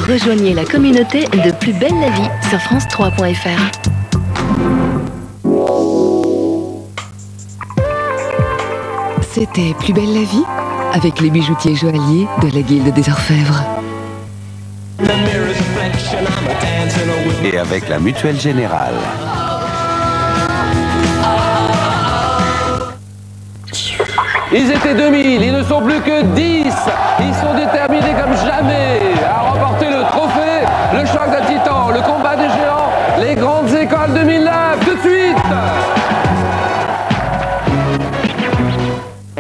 Rejoignez la communauté de Plus belle la vie sur France3.fr. C'était Plus belle la vie avec les bijoutiers joailliers de la Guilde des Orfèvres. Et avec la Mutuelle Générale. Ils étaient 2000, ils ne sont plus que 10. Ils sont déterminés comme jamais à remporter le trophée, le choc d'un titan, le combat des géants, les grandes écoles 2009, tout de suite.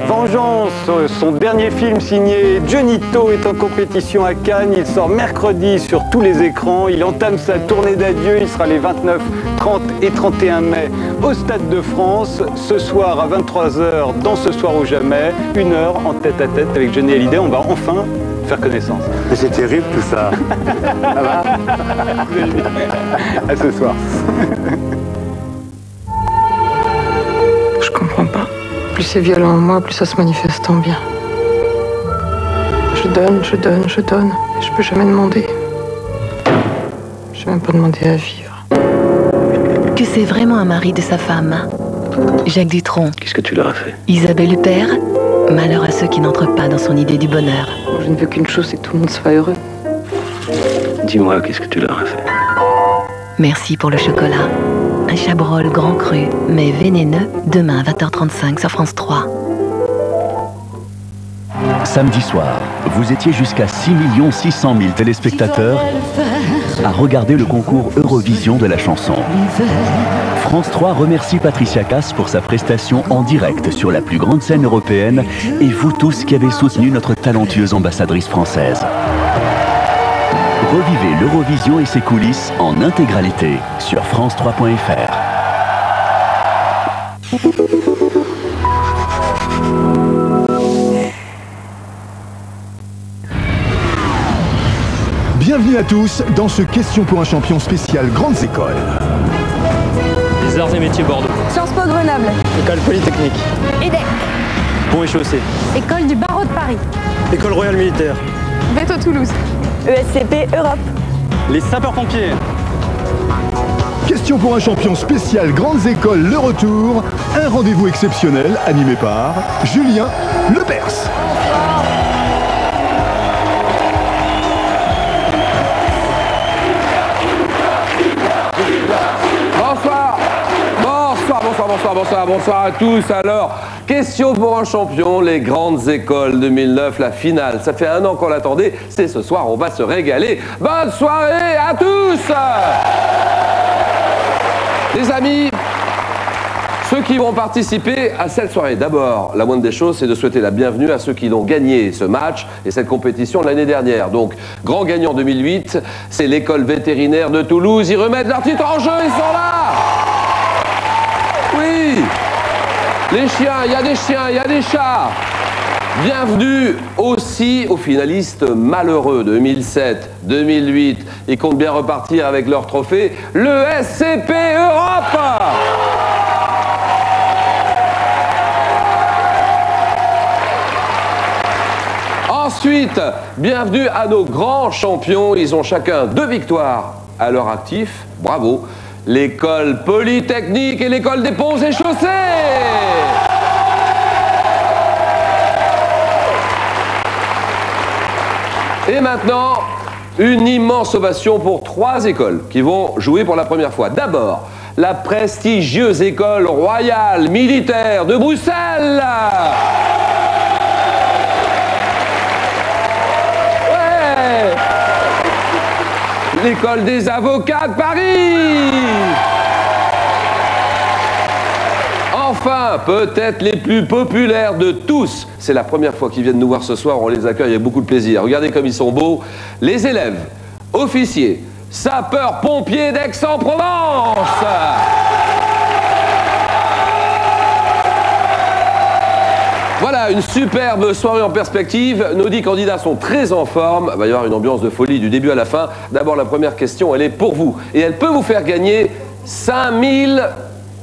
Vengeance, son dernier film signé Johnny To est en compétition à Cannes. Il sort mercredi sur tous les écrans. Il entame sa tournée d'adieu. Il sera les 29, 30 et 31 mai au Stade de France. Ce soir à 23h dans Ce soir ou jamais. 1 heure en tête-à-tête avec Johnny Hallyday. On va enfin faire connaissance. Mais c'est terrible tout ça. Ça va? À ce soir. Je comprends pas. Plus c'est violent en moi, plus ça se manifeste en bien. Je donne, je donne, je donne. Je peux jamais demander. Je vais même pas demander à vivre. Que c'est vraiment un mari de sa femme. Jacques Dutronc. Qu'est-ce que tu leur as fait? Isabelle Huppert. Malheur à ceux qui n'entrent pas dans son idée du bonheur. Moi, je ne veux qu'une chose, c'est que tout le monde soit heureux. Dis-moi, qu'est-ce que tu leur as fait? Merci pour le chocolat. Un Chabrol grand cru, mais vénéneux, demain à 20h35 sur France 3. Samedi soir, vous étiez jusqu'à 6 600 000 téléspectateurs à regarder le concours Eurovision de la chanson. France 3 remercie Patricia Cass pour sa prestation en direct sur la plus grande scène européenne et vous tous qui avez soutenu notre talentueuse ambassadrice française. Revivez l'Eurovision et ses coulisses en intégralité sur France3.fr. Bienvenue à tous dans ce Question pour un champion spécial Grandes Écoles. Les Arts et Métiers Bordeaux. Sciences Po Grenoble. École Polytechnique. EDEC. Pont et Chaussée. École du Barreau de Paris. École Royale Militaire. Veto Toulouse. ESCP Europe. Les sapeurs-pompiers. Question pour un champion spécial Grandes Écoles, le retour. Un rendez-vous exceptionnel animé par Julien Lepers. Bonsoir à tous. Alors, question pour un champion, les grandes écoles 2009, la finale. Ça fait 1 an qu'on l'attendait. C'est ce soir, on va se régaler. Bonne soirée à tous. Les amis, ceux qui vont participer à cette soirée, d'abord, la moindre des choses, c'est de souhaiter la bienvenue à ceux qui ont gagné ce match et cette compétition l'année dernière. Donc, grand gagnant 2008, c'est l'école vétérinaire de Toulouse. Ils remettent leur titre en jeu, ils sont là. Oui, les chiens, il y a des chiens, il y a des chats. Bienvenue aussi aux finalistes malheureux 2007, 2008. Ils comptent bien repartir avec leur trophée, le SCP Europe. Ensuite, bienvenue à nos grands champions. Ils ont chacun 2 victoires à leur actif. Bravo. L'école Polytechnique et l'école des Ponts et Chaussées. Et maintenant, une immense ovation pour 3 écoles qui vont jouer pour la première fois. D'abord, la prestigieuse école royale militaire de Bruxelles. Ouais. L'école des avocats de Paris. Enfin, peut-être les plus populaires de tous. C'est la première fois qu'ils viennent nous voir ce soir, on les accueille avec beaucoup de plaisir. Regardez comme ils sont beaux. Les élèves, officiers, sapeurs-pompiers d'Aix-en-Provence. Voilà, une superbe soirée en perspective. Nos 10 candidats sont très en forme. Il va y avoir une ambiance de folie du début à la fin. D'abord, la première question, elle est pour vous. Et elle peut vous faire gagner 5 000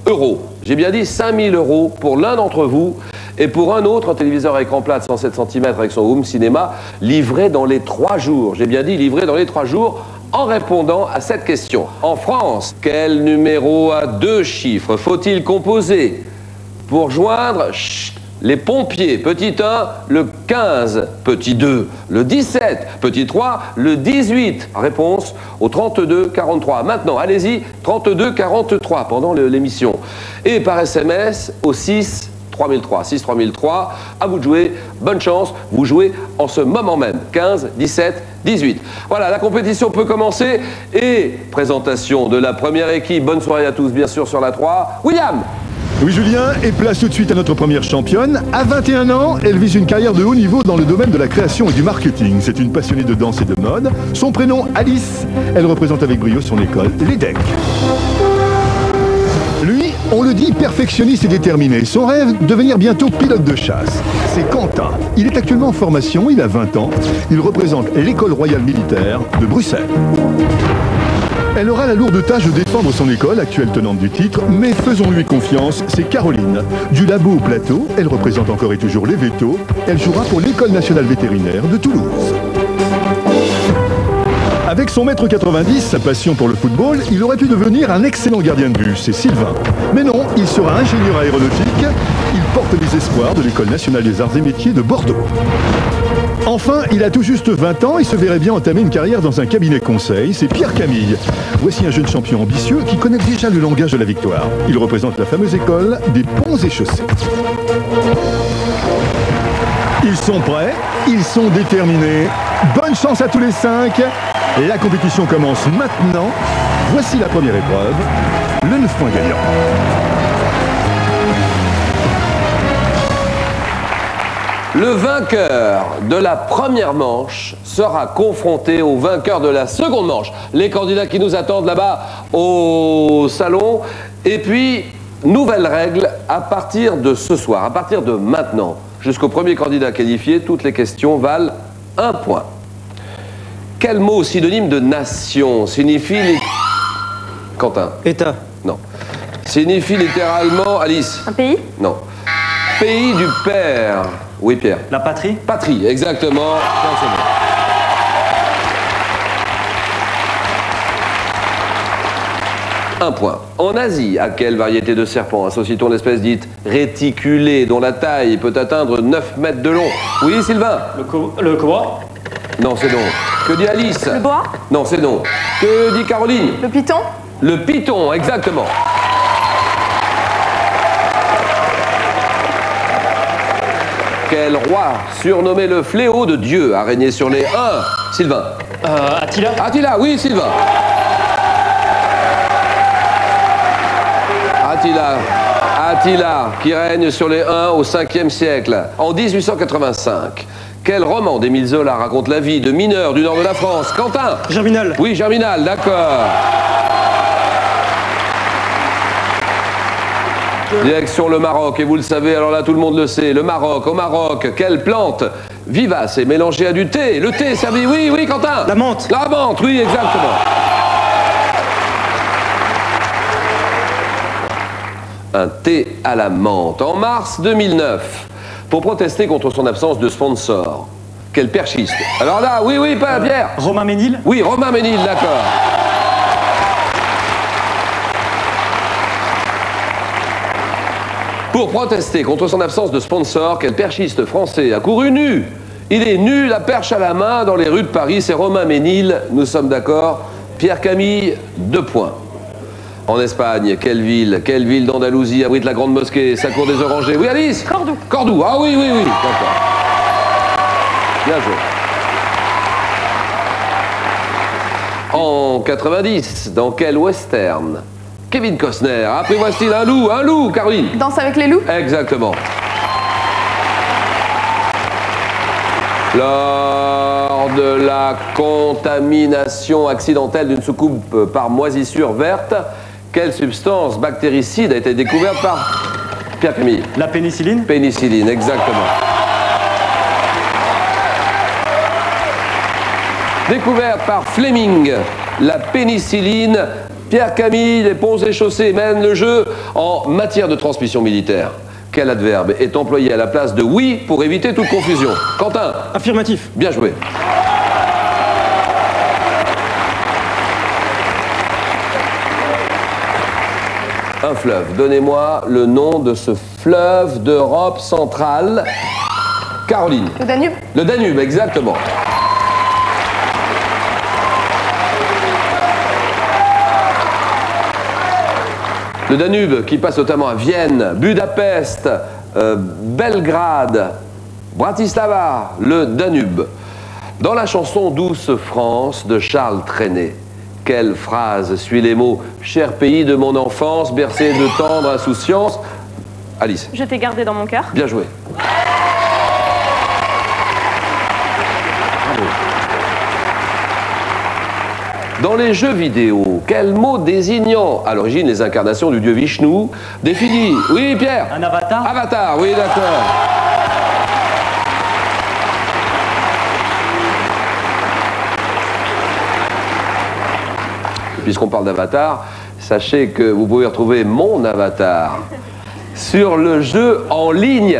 €. J'ai bien dit 5 000 € pour l'un d'entre vous. Et pour un autre, un téléviseur à écran plat de 107 cm avec son home cinéma, livré dans les 3 jours. J'ai bien dit livré dans les 3 jours, en répondant à cette question. En France, quel numéro à 2 chiffres faut-il composer pour joindre les pompiers, petit 1, le 15, petit 2, le 17, petit 3, le 18. Réponse au 32 43. Maintenant, allez-y, 32 43 pendant l'émission. Et par SMS au 6 3003. 6 3003. À vous de jouer. Bonne chance. Vous jouez en ce moment même. 15, 17, 18. Voilà, la compétition peut commencer. Et présentation de la première équipe. Bonne soirée à tous, bien sûr, sur la 3. William! Oui Julien, et place tout de suite à notre première championne. À 21 ans, elle vise une carrière de haut niveau dans le domaine de la création et du marketing. C'est une passionnée de danse et de mode. Son prénom, Alice. Elle représente avec brio son école, l'EDEC. Lui, on le dit perfectionniste et déterminé. Son rêve, devenir bientôt pilote de chasse. C'est Quentin. Il est actuellement en formation, il a 20 ans. Il représente l'école royale militaire de Bruxelles. Elle aura la lourde tâche de défendre son école, actuelle tenante du titre, mais faisons-lui confiance, c'est Caroline. Du labo au plateau, elle représente encore et toujours les vétos. Elle jouera pour l'École nationale vétérinaire de Toulouse. Avec son 1,90 m, sa passion pour le football, il aurait pu devenir un excellent gardien de but, c'est Sylvain. Mais non, il sera ingénieur aéronautique. Il porte les espoirs de l'École nationale des arts et métiers de Bordeaux. Enfin, il a tout juste 20 ans et se verrait bien entamer une carrière dans un cabinet conseil, c'est Pierre Camille. Voici un jeune champion ambitieux qui connaît déjà le langage de la victoire. Il représente la fameuse école des ponts et chaussées. Ils sont prêts, ils sont déterminés. Bonne chance à tous les 5. La compétition commence maintenant. Voici la première épreuve, le 9 points gagnant. Le vainqueur de la première manche sera confronté au vainqueur de la seconde manche. Les candidats qui nous attendent là-bas au salon. Et puis, nouvelle règle, à partir de ce soir, à partir de maintenant, jusqu'au premier candidat qualifié, toutes les questions valent 1 point. Quel mot synonyme de nation signifie... Quentin. État. Non. Signifie littéralement... Alice. Un pays? Non. Pays du père. Oui, Pierre. La patrie? Patrie, exactement. Un point. En Asie, à quelle variété de serpent associe-t-on l'espèce dite réticulée, dont la taille peut atteindre 9 mètres de long? Oui, Sylvain. Le cobra? Non, c'est non. Que dit Alice? Le boa? Non, c'est non. Que dit Caroline? Le python? Le python, exactement. Quel roi, surnommé le fléau de Dieu, a régné sur les Huns? Sylvain. Attila? Attila, oui, Sylvain. Attila, qui règne sur les Huns au 5e siècle, en 1885. Quel roman d'Émile Zola raconte la vie de mineurs du nord de la France? Quentin? Germinal. Oui, Germinal, d'accord. Direction le Maroc, et vous le savez, alors là tout le monde le sait, le Maroc, au Maroc, quelle plante vivace est mélangée à du thé? Le thé est servi, oui, oui, Quentin? La menthe. La menthe, oui, exactement. Un thé à la menthe. En mars 2009, pour protester contre son absence de sponsor, quel perchiste? Alors là, oui, oui, pas Pierre. Romain Ménil? Oui, Romain Ménil, d'accord. Pour protester contre son absence de sponsor, quel perchiste français a couru nu? Il est nu, la perche à la main, dans les rues de Paris. C'est Romain Ménil, nous sommes d'accord. Pierre Camille, 2 points. En Espagne, quelle ville d'Andalousie abrite la grande mosquée, sa cour des orangers? Oui, Alice? Cordoue. Cordoue, ah oui, oui, oui, d'accord. Bien joué. En 90, dans quel western Kevin Costner apprivoise-t-il un loup, Caroline? Danse avec les loups? Exactement. Lors de la contamination accidentelle d'une soucoupe par moisissure verte, quelle substance bactéricide a été découverte par Pierre Camille? La pénicilline? Pénicilline, exactement. Découverte par Fleming, la pénicilline. Pierre Camille, les ponts et chaussées mènent le jeu en matière de transmission militaire. Quel adverbe est employé à la place de oui pour éviter toute confusion? Quentin? Affirmatif. Bien joué. Un fleuve. Donnez-moi le nom de ce fleuve d'Europe centrale. Caroline. Le Danube. Le Danube, exactement. Le Danube qui passe notamment à Vienne, Budapest, Belgrade, Bratislava, le Danube. Dans la chanson Douce France de Charles Trenet, quelle phrase suit les mots « Cher pays de mon enfance, bercé de tendre insouciance » Alice. Je t'ai gardé dans mon cœur. Bien joué. Bravo. Dans les jeux vidéo, quel mot désignant à l'origine les incarnations du dieu Vishnu définit... Oui, Pierre? Un avatar? Avatar, oui, d'accord. Puisqu'on parle d'avatar, sachez que vous pouvez retrouver mon avatar sur le jeu en ligne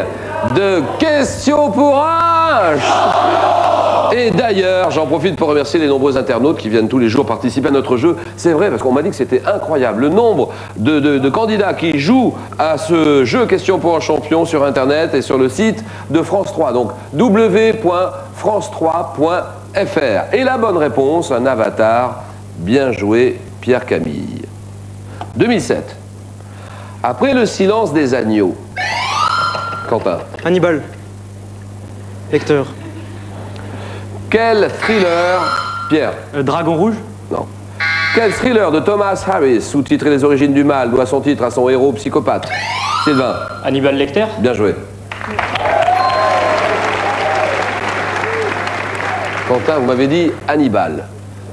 de Question pour H. Et d'ailleurs, j'en profite pour remercier les nombreux internautes qui viennent tous les jours participer à notre jeu. C'est vrai, parce qu'on m'a dit que c'était incroyable. Le nombre de candidats qui jouent à ce jeu Question pour un champion sur Internet et sur le site de France 3. Donc, w.france3.fr. Et la bonne réponse, un avatar. Bien joué, Pierre Camille. 2007. Après le silence des agneaux. Quentin. Hannibal. Lecteur. Quel thriller... Pierre. Dragon rouge. Non. Quel thriller de Thomas Harris, sous-titré Les origines du mal, doit son titre à son héros psychopathe? Sylvain. Hannibal Lecter. Bien joué. Quentin, vous m'avez dit Hannibal.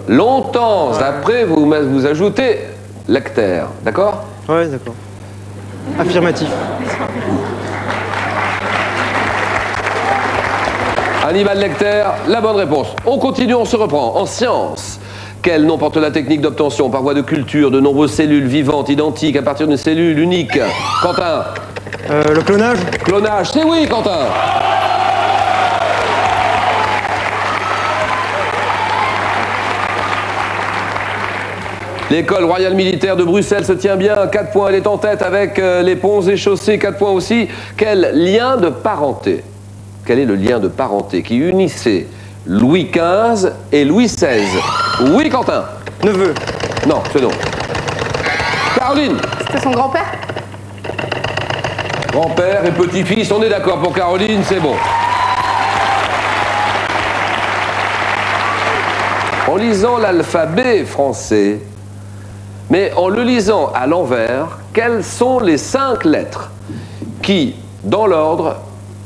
Longtemps après, vous ajoutez Lecter, d'accord? Ouais, d'accord. Affirmatif. Hannibal Lecter, la bonne réponse. On continue, on se reprend. En science, quel nom porte la technique d'obtention par voie de culture de nombreuses cellules vivantes identiques à partir d'une cellule unique? Quentin. Le clonage. Clonage, c'est oui, Quentin. L'école royale militaire de Bruxelles se tient bien, 4 points, elle est en tête avec les ponts et chaussées, 4 points aussi. Quel lien de parenté? Quel est le lien de parenté qui unissait Louis XV et Louis XVI? Oui, Quentin. Neveu. Non, c'est non. Caroline. C'était son grand-père. Grand-père et petit-fils, on est d'accord pour Caroline, c'est bon. En lisant l'alphabet français, mais en le lisant à l'envers, quelles sont les 5 lettres qui, dans l'ordre,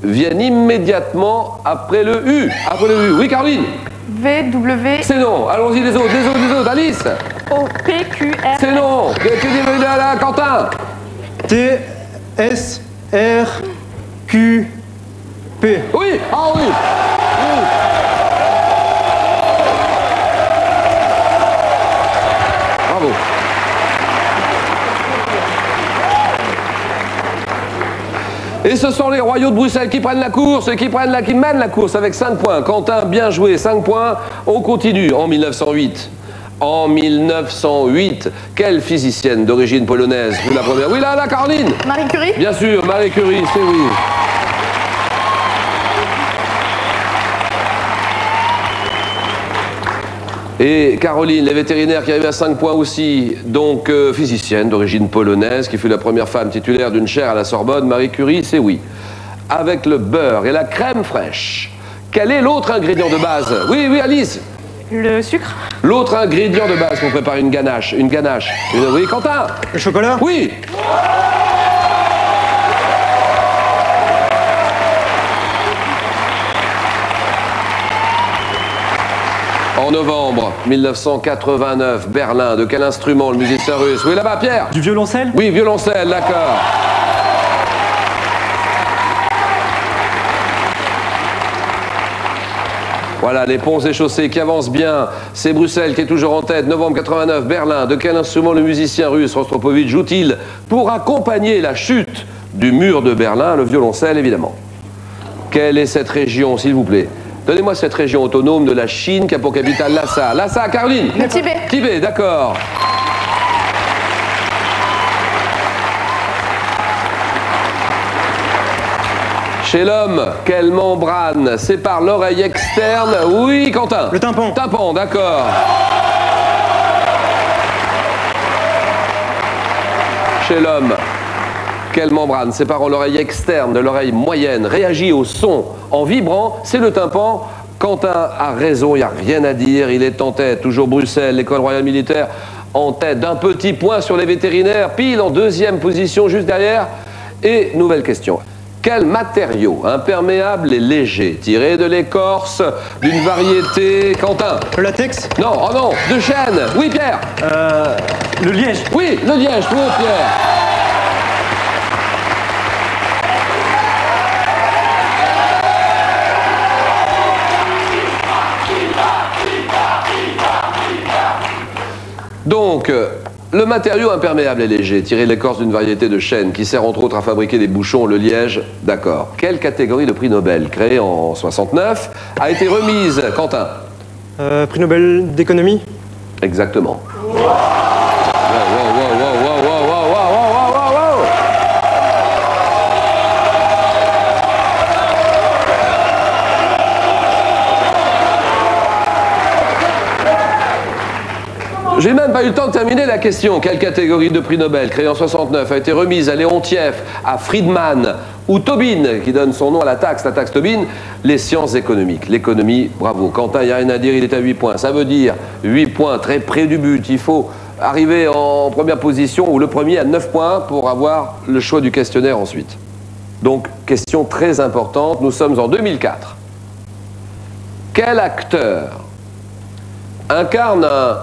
viennent immédiatement après le U? Après le U. Oui, Caroline? V, W... C'est non. Allons-y, les autres, les autres, les autres. Alice? O, P, Q, R... C'est non. Que dis-tu là, Quentin? T, S, R, Q, P. Oui. Ah oui. Bravo. Et ce sont les royaux de Bruxelles qui prennent la course et qui mènent la course avec 5 points. Quentin, bien joué, 5 points. On continue en 1908. En 1908, quelle physicienne d'origine polonaise fut la première? Oui, là, Caroline. Marie Curie. Bien sûr, Marie Curie, c'est oui. Et Caroline, les vétérinaires qui arrivent à 5 points aussi, donc physicienne d'origine polonaise, qui fut la première femme titulaire d'une chaire à la Sorbonne, Marie Curie, c'est oui. Avec le beurre et la crème fraîche, quel est l'autre ingrédient de base? Oui, oui, Alice. Le sucre. L'autre ingrédient de base pour préparer une ganache. Une ganache. Oui, Quentin. Le chocolat. Oui. En novembre 1989, Berlin, de quel instrument le musicien russe? Oui, là-bas, Pierre. Du violoncelle. Oui, violoncelle, d'accord. Voilà, les ponts et chaussées qui avancent bien. C'est Bruxelles qui est toujours en tête. Novembre 89, Berlin. De quel instrument le musicien russe Rostropovitch joue-t-il pour accompagner la chute du mur de Berlin, le violoncelle évidemment. Quelle est cette région, s'il vous plaît? Donnez-moi cette région autonome de la Chine qui a pour capitale Lhasa. Lhasa, Caroline? Le Tibet. Tibet, d'accord. Chez l'homme, quelle membrane sépare l'oreille externe? Oui, Quentin? Le tympan. Tympan, d'accord. Chez l'homme, quelle membrane séparant l'oreille externe de l'oreille moyenne réagit au son en vibrant? C'est le tympan. Quentin a raison, il n'y a rien à dire. Il est en tête, toujours Bruxelles, l'école royale militaire, en tête d'un petit point sur les vétérinaires, pile en deuxième position juste derrière. Et nouvelle question. Quel matériau imperméable et léger, tiré de l'écorce d'une variété... Quentin? Le latex. Non, oh non, de chêne. Oui, Pierre? Le liège. Oui, le liège, pour Pierre. Donc, le matériau imperméable et léger, tiré de l'écorce d'une variété de chêne qui sert entre autres à fabriquer des bouchons, le liège, d'accord. Quelle catégorie de prix Nobel, créée en 69, a été remise, Quentin? Prix Nobel d'économie. Exactement. J'ai même pas eu le temps de terminer la question. Quelle catégorie de prix Nobel, créée en 69, a été remise à Léontief, à Friedman ou Tobin, qui donne son nom à la taxe Tobin? Les sciences économiques. L'économie, bravo. Quentin, il n'y a rien à dire, il est à 8 points. Ça veut dire 8 points, très près du but. Il faut arriver en première position, ou le premier à 9 points, pour avoir le choix du questionnaire ensuite. Donc, question très importante. Nous sommes en 2004. Quel acteur incarne un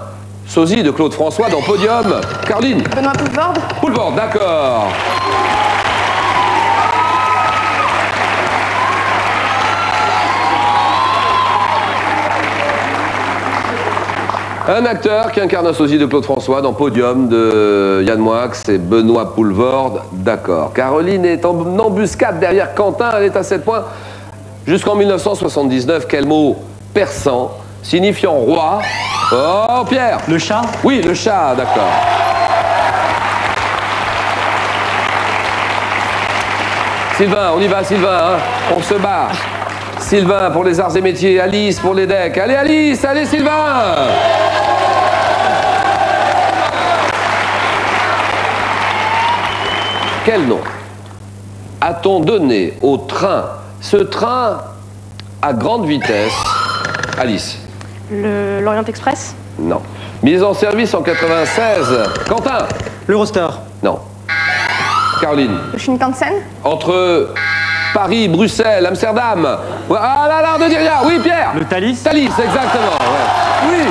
sosie de Claude François dans Podium? Caroline? Benoît Poulvord. Poulvord, d'accord. Un acteur qui incarne un sosie de Claude François dans Podium de Yann Moix, c'est Benoît Poulvord, d'accord. Caroline est en embuscade derrière Quentin, elle est à 7 points. Jusqu'en 1979, quel mot persan signifiant roi? Oh, Pierre? Le chat. Oui, le chat, d'accord. Sylvain, on y va, Sylvain, hein? On se bat. Sylvain pour les arts et métiers, Alice pour les decks. Allez, Alice, allez, Sylvain! Quel nom a-t-on donné au train? Ce train à grande vitesse. Alice? L'Orient Express. Non. Mise en service en 96. Quentin? L'Eurostar. Non. Caroline? Le Shinkansen. Entre Paris, Bruxelles, Amsterdam. Ah là là, ne dis rien. Oui, Pierre? Le Thalys. Thalys, exactement. Ouais. Oui.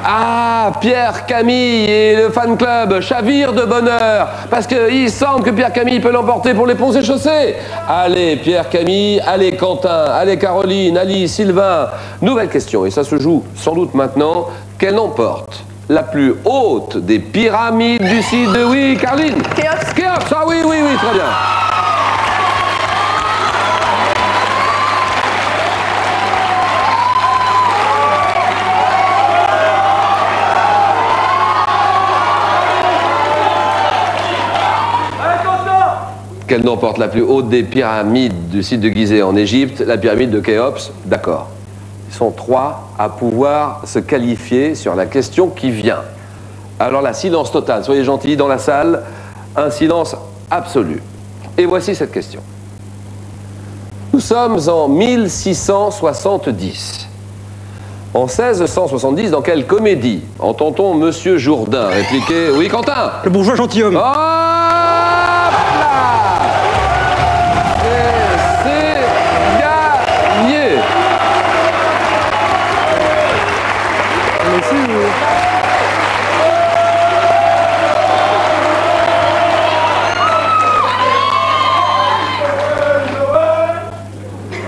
Ah, Pierre Camille et le fan club chavire de bonheur parce qu'il semble que Pierre Camille peut l'emporter pour les ponts et chaussées. Allez, Pierre Camille, allez, Quentin, allez, Caroline, Ali, Sylvain. Nouvelle question, et ça se joue sans doute maintenant. Quel nom porte la plus haute des pyramides du site de... Oui, Caroline? Khéops. Khéops, ah oui, oui, oui, très bien. Quel nom porte la plus haute des pyramides du site de Gizeh en Égypte? La pyramide de Khéops, d'accord. Ils sont 3 à pouvoir se qualifier sur la question qui vient. Alors là, silence total, soyez gentils dans la salle, un silence absolu. Et voici cette question. Nous sommes en 1670. En 1670, dans quelle comédie entend-on Monsieur Jourdain répliquer... Oui, Quentin? Le bourgeois gentilhomme. Hop là! Et c'est gagné!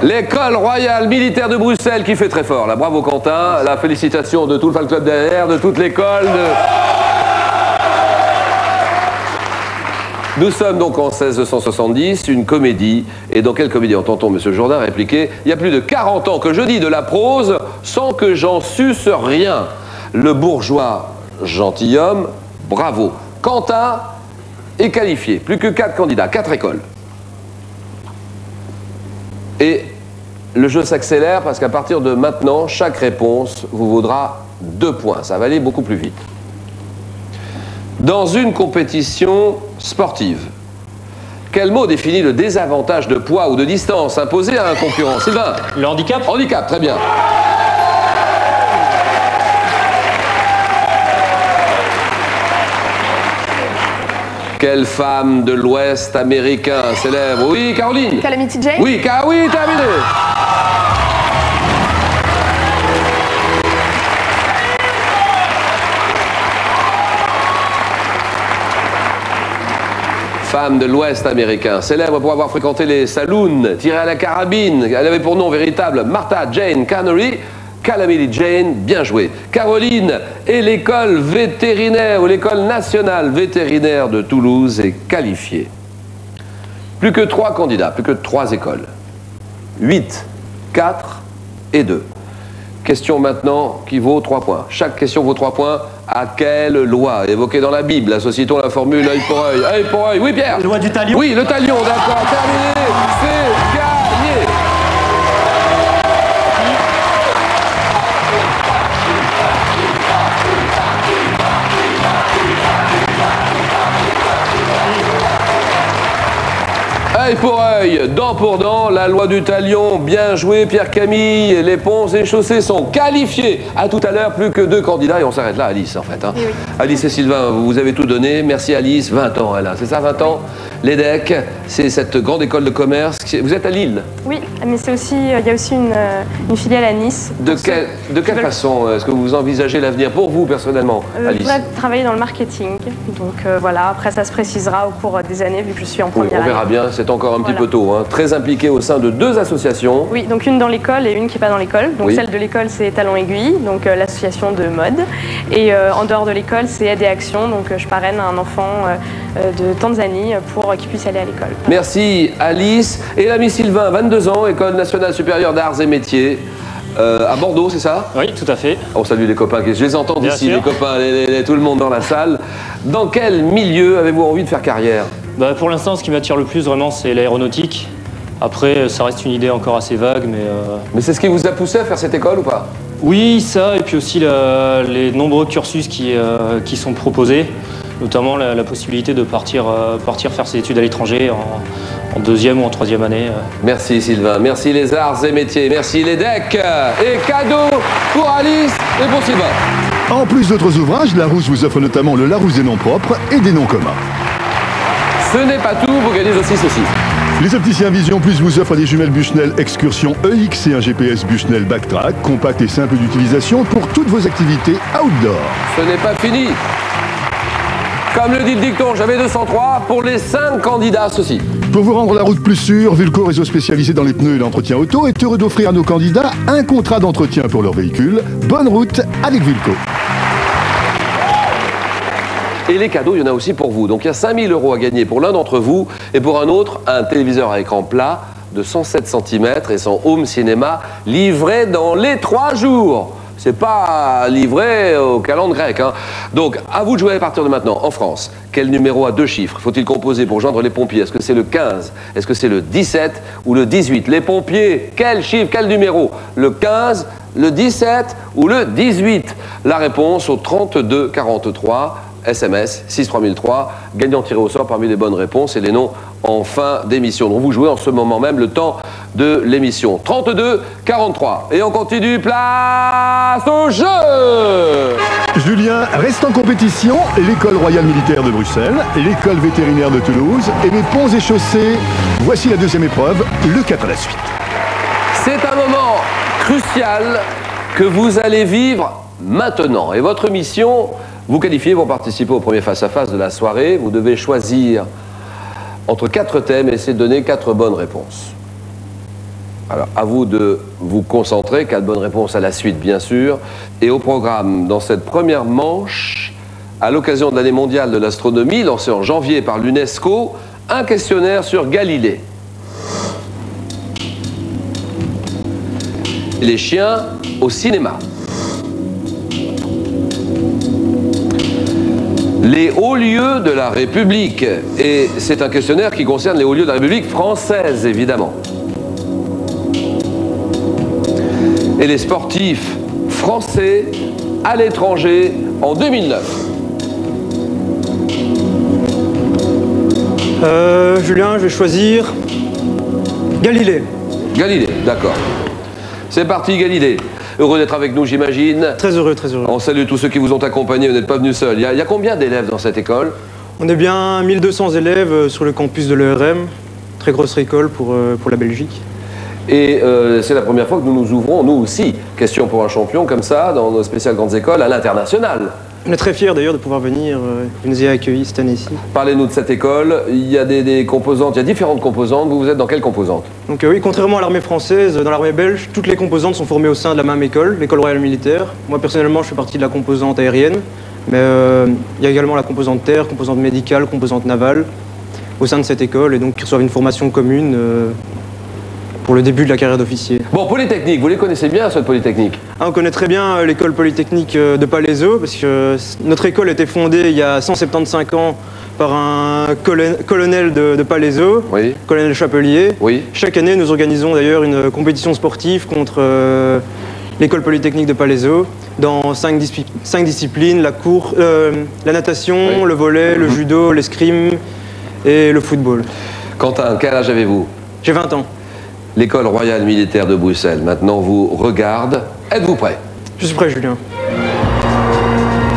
L'école royale militaire de Bruxelles qui fait très fort. Là, bravo Quentin. La félicitation de tout le fan club derrière, de toute l'école. Nous sommes donc en 1670, une comédie. Et dans quelle comédie entend-on M. Jourdain répliquer « Il y a plus de 40 ans que je dis de la prose sans que j'en susse rien. Le bourgeois gentilhomme, bravo. Quentin est qualifié. Plus que 4 candidats, 4 écoles. Et le jeu s'accélère parce qu'à partir de maintenant, chaque réponse vous vaudra 2 points. Ça va aller beaucoup plus vite. Dans une compétition sportive, quel mot définit le désavantage de poids ou de distance imposé à un concurrent? Sylvain? Le handicap? Handicap, très bien. Quelle femme de l'Ouest américain célèbre? Oui, Caroline? Calamity Jane? Oui, oui, terminé. Femme de l'Ouest américain, célèbre pour avoir fréquenté les saloons, tiré à la carabine. Elle avait pour nom véritable Martha Jane Canary. Calamity Jane, bien joué. Caroline et l'école vétérinaire ou l'école nationale vétérinaire de Toulouse est qualifiée. Plus que 3 candidats, plus que 3 écoles. 8, 4 et 2. Question maintenant qui vaut 3 points. Chaque question vaut 3 points. À quelle loi évoquée dans la Bible associe-t-on la formule œil pour œil? Œil pour œil, oui Pierre? La loi du talion? Oui, le talion, d'accord, terminé, c'est gagné. Œil pour œil, dent pour dent, la loi du talion, bien joué Pierre-Camille, les ponts et chaussées sont qualifiés. À tout à l'heure, plus que 2 candidats et on s'arrête là, Alice en fait. Hein. Oui. Alice et Sylvain, vous avez tout donné, merci Alice, 20 ans elle a, c'est ça 20 ans? L'EDEC, c'est cette grande école de commerce, vous êtes à Lille? Oui, mais c'est aussi, il y a aussi une filiale à Nice. De quelle façon est-ce que vous envisagez l'avenir pour vous personnellement, Alice? Je voudrais travailler dans le marketing, donc voilà, après ça se précisera au cours des années vu que je suis en première année. On verra bien, c'est encore un petit peu tôt. Hein. Très impliqué au sein de 2 associations. Oui, donc une dans l'école et une qui n'est pas dans l'école. Donc celle de l'école, c'est Talons Aiguilles, donc l'association de mode. Et en dehors de l'école, c'est Aide et Action, donc je parraine un enfant de Tanzanie pour qu'il puisse aller à l'école. Merci Alice. Et l'ami Sylvain, 22 ans, École nationale supérieure d'arts et métiers. À Bordeaux, c'est ça? Oui, tout à fait. On salue les copains, je les entends d'ici, les copains, tout le monde dans la salle. Dans quel milieu avez-vous envie de faire carrière? Bah, pour l'instant, ce qui m'attire le plus, vraiment, c'est l'aéronautique. Après, ça reste une idée encore assez vague, mais... Mais c'est ce qui vous a poussé à faire cette école ou pas? Oui, ça, et puis aussi les nombreux cursus qui sont proposés, notamment la possibilité de partir faire ses études à l'étranger en 2e ou en 3e année. Merci Sylvain, merci les arts et métiers, merci les DEC, et cadeau pour Alice et pour Sylvain. En plus d'autres ouvrages, Larousse vous offre notamment le Larousse des noms propres et des noms communs. Ce n'est pas tout, vous gagnez aussi ceci. Les opticiens Vision Plus vous offrent des jumelles Bushnell Excursion EX et un GPS Bushnell Backtrack, compact et simple d'utilisation pour toutes vos activités outdoor. Ce n'est pas fini. Comme le dit le dicton, j'avais 203 pour les 5 candidats, ceci. Pour vous rendre la route plus sûre, Vulco, réseau spécialisé dans les pneus et l'entretien auto, est heureux d'offrir à nos candidats un contrat d'entretien pour leur véhicule. Bonne route avec Vulco. Et les cadeaux, il y en a aussi pour vous. Donc il y a 5 000 € à gagner pour l'un d'entre vous et pour un autre, un téléviseur à écran plat de 107 cm et son home cinéma livré dans les 3 jours. C'est pas livré au calendrier grec. Hein. Donc, à vous de jouer à partir de maintenant. En France, quel numéro à 2 chiffres faut-il composer pour joindre les pompiers? Est-ce que c'est le 15? Est-ce que c'est le 17 ou le 18? Les pompiers, quel chiffre, quel numéro? Le 15, le 17 ou le 18? La réponse au 32 43. SMS 63003, gagnant tiré au sort parmi les bonnes réponses et les noms en fin d'émission. Donc vous jouez en ce moment même le temps de l'émission. 32 43. Et on continue, place au jeu. Julien reste en compétition, l'école royale militaire de Bruxelles, l'école vétérinaire de Toulouse et les ponts et chaussées. Voici la 2e épreuve, le 4 à la suite. C'est un moment crucial que vous allez vivre maintenant. Et votre mission... Vous qualifiez pour participer au premier face-à-face de la soirée. Vous devez choisir entre 4 thèmes et essayer de donner 4 bonnes réponses. Alors, à vous de vous concentrer. 4 bonnes réponses à la suite, bien sûr. Et au programme, dans cette première manche, à l'occasion de l'année mondiale de l'astronomie, lancée en janvier par l'UNESCO, un questionnaire sur Galilée. Les chiens au cinéma. Les hauts lieux de la République. Et c'est un questionnaire qui concerne les hauts lieux de la République française, évidemment. Et les sportifs français à l'étranger en 2009. Julien, je vais choisir Galilée. Galilée, d'accord. C'est parti, Galilée. Heureux d'être avec nous, j'imagine. Très heureux, très heureux. On salue tous ceux qui vous ont accompagné, vous n'êtes pas venus seuls. Il y a combien d'élèves dans cette école? On est bien 1200 élèves sur le campus de l'ERM. Très grosse école pour la Belgique. Et c'est la première fois que nous nous ouvrons, nous aussi, question pour un champion comme ça, dans nos spéciales grandes écoles, à l'international. On est très fiers d'ailleurs de pouvoir venir. Vous nous ayez accueillis cette année-ci. Parlez-nous de cette école. Il y a des composantes, il y a différentes composantes. Vous êtes dans quelle composante? Donc oui, contrairement à l'armée française, dans l'armée belge, toutes les composantes sont formées au sein de la même école, l'école royale militaire. Moi personnellement, je fais partie de la composante aérienne, mais il y a également la composante terre, composante médicale, composante navale au sein de cette école, et donc qui reçoivent une formation commune pour le début de la carrière d'officier. Bon, Polytechnique, vous les connaissez bien, cette Polytechnique? On connaît très bien l'école Polytechnique de Palaiseau, parce que notre école a été fondée il y a 175 ans par un colonel de Palaiseau, oui. Colonel Chapelier. Oui. Chaque année, nous organisons d'ailleurs une compétition sportive contre l'école Polytechnique de Palaiseau dans 5 disciplines, la natation, oui. Le volley, le judo, l'escrime et le football. Quentin, quel âge avez-vous? J'ai 20 ans. L'école royale militaire de Bruxelles, maintenant vous regarde. Êtes-vous prêt? Je suis prêt, Julien.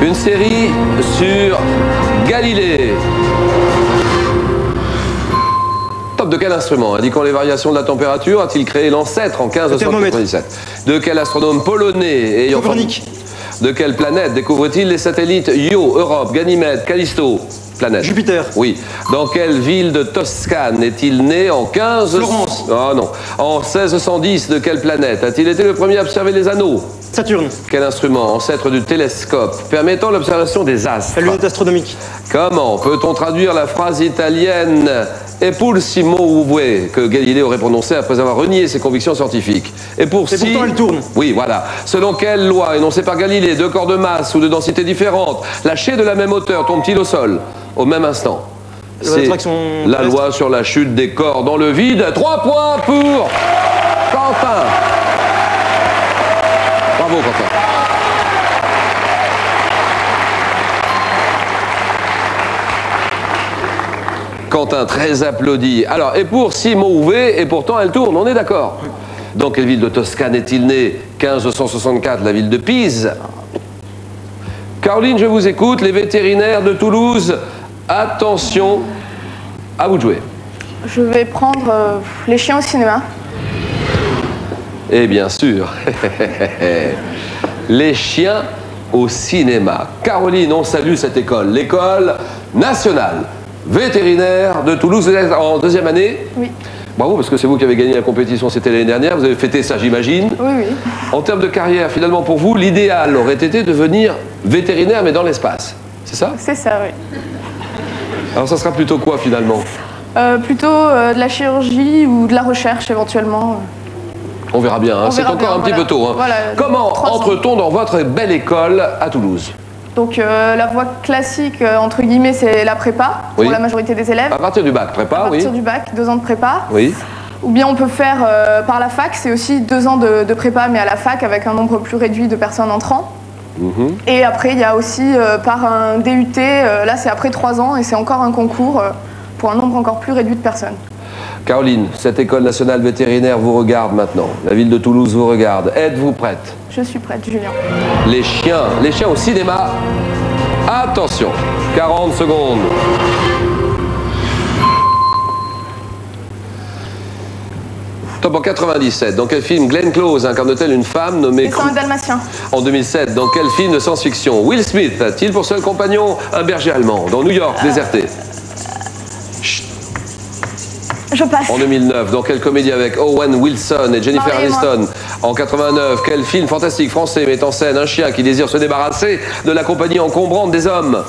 Une série sur Galilée. Top de quel instrument, indiquant les variations de la température, a-t-il créé l'ancêtre en 1597? De quel astronome polonais ayant... Copernic. De quelle planète découvre-t-il les satellites Io, Europe, Ganymède, Callisto? Planète. Jupiter. Oui. Dans quelle ville de Toscane est-il né en 15... Florence. Oh non. En 1610, de quelle planète a-t-il été le premier à observer les anneaux? Saturne. Quel instrument, ancêtre du télescope, permettant l'observation des astres? La lunette astronomique. Comment peut-on traduire la phrase italienne « E pur si muove » que Galilée aurait prononcée après avoir renié ses convictions scientifiques? Et pourtant elle tourne. Oui, voilà. Selon quelle loi, énoncée par Galilée, 2 corps de masse ou de densité différentes, lâchés de la même hauteur, tombent-ils au sol au même instant? C'est la loi sur la chute des corps dans le vide. 3 points pour Quentin. Bravo, Quentin. Quentin, très applaudi. Alors, et pour Simone, et pourtant elle tourne, on est d'accord? Dans quelle ville de Toscane est-il né? 1564, la ville de Pise. Caroline, je vous écoute. Les vétérinaires de Toulouse, attention, à vous de jouer. Je vais prendre les chiens au cinéma. Et bien sûr, les chiens au cinéma. Caroline, on salue cette école, l'école nationale vétérinaire de Toulouse. Vous êtes en 2e année? Oui. Bravo, parce que c'est vous qui avez gagné la compétition, c'était l'année dernière. Vous avez fêté ça, j'imagine. Oui, oui. En termes de carrière, finalement, pour vous, l'idéal aurait été de devenir vétérinaire, mais dans l'espace. C'est ça? C'est ça, oui. Alors, ça sera plutôt quoi, finalement? Plutôt de la chirurgie ou de la recherche, éventuellement. On verra bien, hein. C'est encore un petit peu tôt. Hein. Voilà, comment entre-t-on dans votre belle école à Toulouse? Donc la voie classique, entre guillemets, c'est la prépa, pour la majorité des élèves. À partir du bac, prépa, oui. À partir du bac, 2 ans de prépa. Oui. Ou bien on peut faire par la fac, c'est aussi 2 ans de prépa, mais à la fac, avec un nombre plus réduit de personnes entrant. Et après, il y a aussi par un DUT, là c'est après 3 ans, et c'est encore un concours pour un nombre encore plus réduit de personnes. Caroline, cette école nationale vétérinaire vous regarde maintenant. La ville de Toulouse vous regarde. Êtes-vous prête? Je suis prête, Julien. Les chiens au cinéma. Attention, 40 secondes. Top en 97. Dans quel film Glenn Close incarne-t-elle une femme nommée... C'est un dalmatien. En 2007. Dans quel film de science-fiction Will Smith a-t-il pour seul compagnon un berger allemand dans New York déserté? Je passe. En 2009, dans quelle comédie avec Owen Wilson et Jennifer Marie et moi. Aniston? En 89, quel film fantastique français met en scène un chien qui désire se débarrasser de la compagnie encombrante des hommes?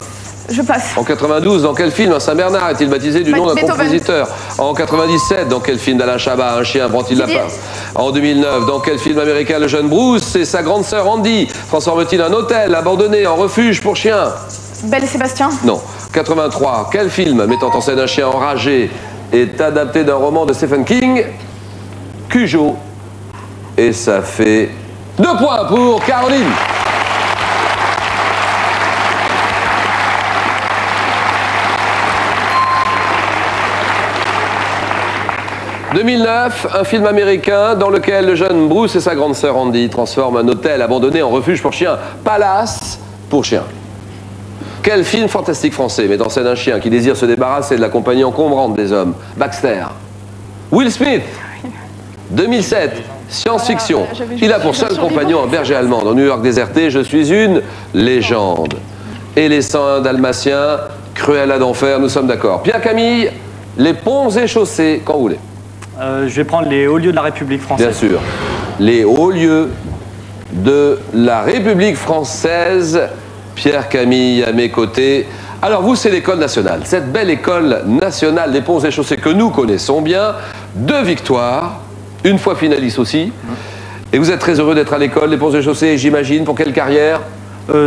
Je passe. En 92, dans quel film un Saint-Bernard est-il baptisé du nom d'un Beethoven. compositeur? En 97, dans quel film d'Alain Chabat un chien prend-il la part? En 2009, dans quel film américain le jeune Bruce et sa grande sœur Andy transforment-ils un hôtel abandonné en refuge pour chiens? Belle et Sébastien. Non. 83, quel film mettant en scène un chien enragé est adapté d'un roman de Stephen King? Cujo. Et ça fait 2 points pour Caroline. « 2009, un film américain dans lequel le jeune Bruce et sa grande sœur Andy transforment un hôtel abandonné en refuge pour chiens. Palace pour chiens. Quel film fantastique français met en scène un chien qui désire se débarrasser de la compagnie encombrante des hommes? Baxter. Will Smith. 2007, science-fiction. Il a pour seul compagnon un berger allemand dans New York déserté. Je suis une légende. Et les 101 Dalmatiens, Cruella d'enfer, nous sommes d'accord. Pierre Camille, les ponts et chaussées, quand vous voulez. Je vais prendre les hauts lieux de la République française. Bien sûr. Les hauts lieux de la République française. Pierre Camille à mes côtés. Alors vous, c'est l'école nationale. Cette belle école nationale des ponts et chaussées que nous connaissons bien. 2 victoires, une fois finaliste aussi. Et vous êtes très heureux d'être à l'école des ponts et chaussées, j'imagine. Pour quelle carrière?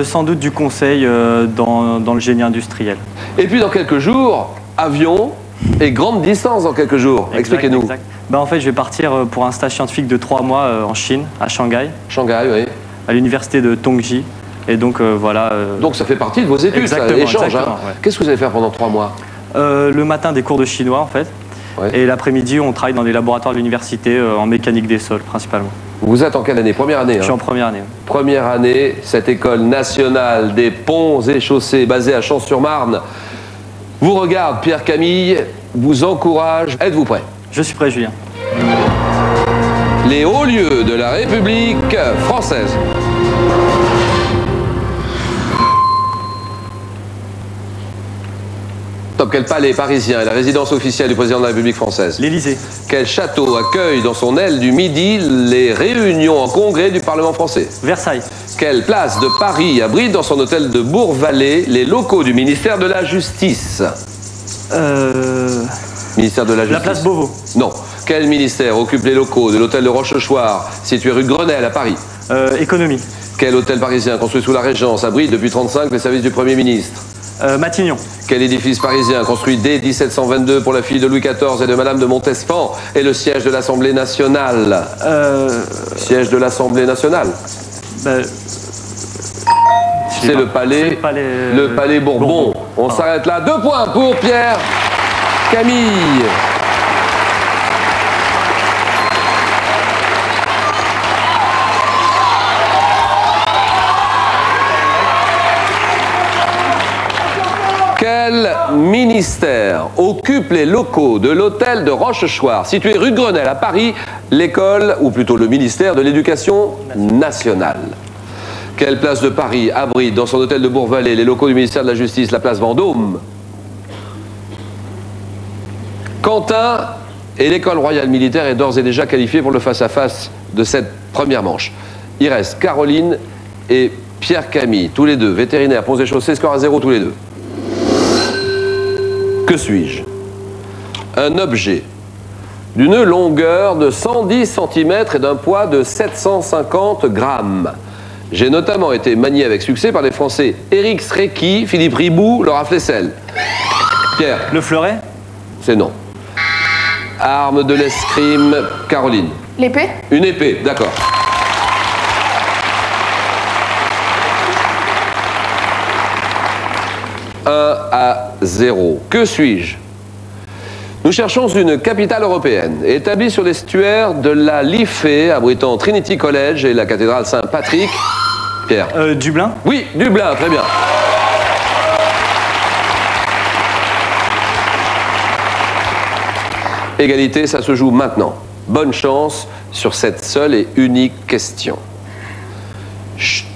Sans doute du conseil dans le génie industriel. Et puis dans quelques jours, avion et grande distance dans quelques jours. Expliquez-nous. Ben, en fait, je vais partir pour un stage scientifique de 3 mois en Chine, à Shanghai. Shanghai, oui. À l'université de Tongji. Et donc voilà. Donc ça fait partie de vos études, ça, échange. Hein. Ouais. Qu'est-ce que vous allez faire pendant 3 mois? Le matin, des cours de chinois en fait. Ouais. Et l'après-midi, on travaille dans des laboratoires de l'université en mécanique des sols principalement. Vous êtes en quelle année? Première année? Je suis en première année. Première année, cette école nationale des ponts et chaussées basée à Champs-sur-Marne vous regarde, Pierre Camille, vous encourage. Êtes-vous prêt? Je suis prêt, Julien. Les hauts lieux de la République française. Top, quel palais parisien est la résidence officielle du président de la République française? L'Élysée. Quel château accueille dans son aile du Midi les réunions en congrès du Parlement français? Versailles. Quelle place de Paris abrite dans son hôtel de Bourg-Vallée les locaux du ministère de la Justice? Ministère de la Justice. La place Beauvau. Non. Quel ministère occupe les locaux de l'hôtel de Rochechouart, situé rue Grenelle à Paris? Économie. Quel hôtel parisien construit sous la Régence abrite depuis 1935 les services du Premier ministre? Matignon. Quel édifice parisien construit dès 1722 pour la fille de Louis XIV et de Madame de Montespan est le siège de l'Assemblée nationale? Siège de l'Assemblée nationale. C'est le palais, le palais Bourbon. On s'arrête là. 2 points pour Pierre Camille. Quel ministère occupe les locaux de l'hôtel de Rochechouart, situé rue de Grenelle à Paris, l'école, ou plutôt le ministère de l'Éducation nationale? Quelle place de Paris abrite dans son hôtel de Bourg-Vallée les locaux du ministère de la Justice, la place Vendôme? Quentin et l'école royale militaire est d'ores et déjà qualifiée pour le face-à-face de cette première manche. Il reste Caroline et Pierre Camille, tous les deux, vétérinaires, ponts et chaussées, score à 0 tous les deux. Que suis-je? Un objet d'une longueur de 110 cm et d'un poids de 750 grammes. J'ai notamment été manié avec succès par les Français Éric Srecky, Philippe Ribou, Laura Flessel. Pierre. Le fleuret? C'est non. Arme de l'escrime, Caroline. L'épée? Une épée, d'accord. À 0. Que suis-je? Nous cherchons une capitale européenne établie sur l'estuaire de la Liffey, abritant Trinity College et la cathédrale Saint-Patrick. Pierre. Dublin? Oui, Dublin, très bien. Égalité, ça se joue maintenant. Bonne chance sur cette seule et unique question. Chut.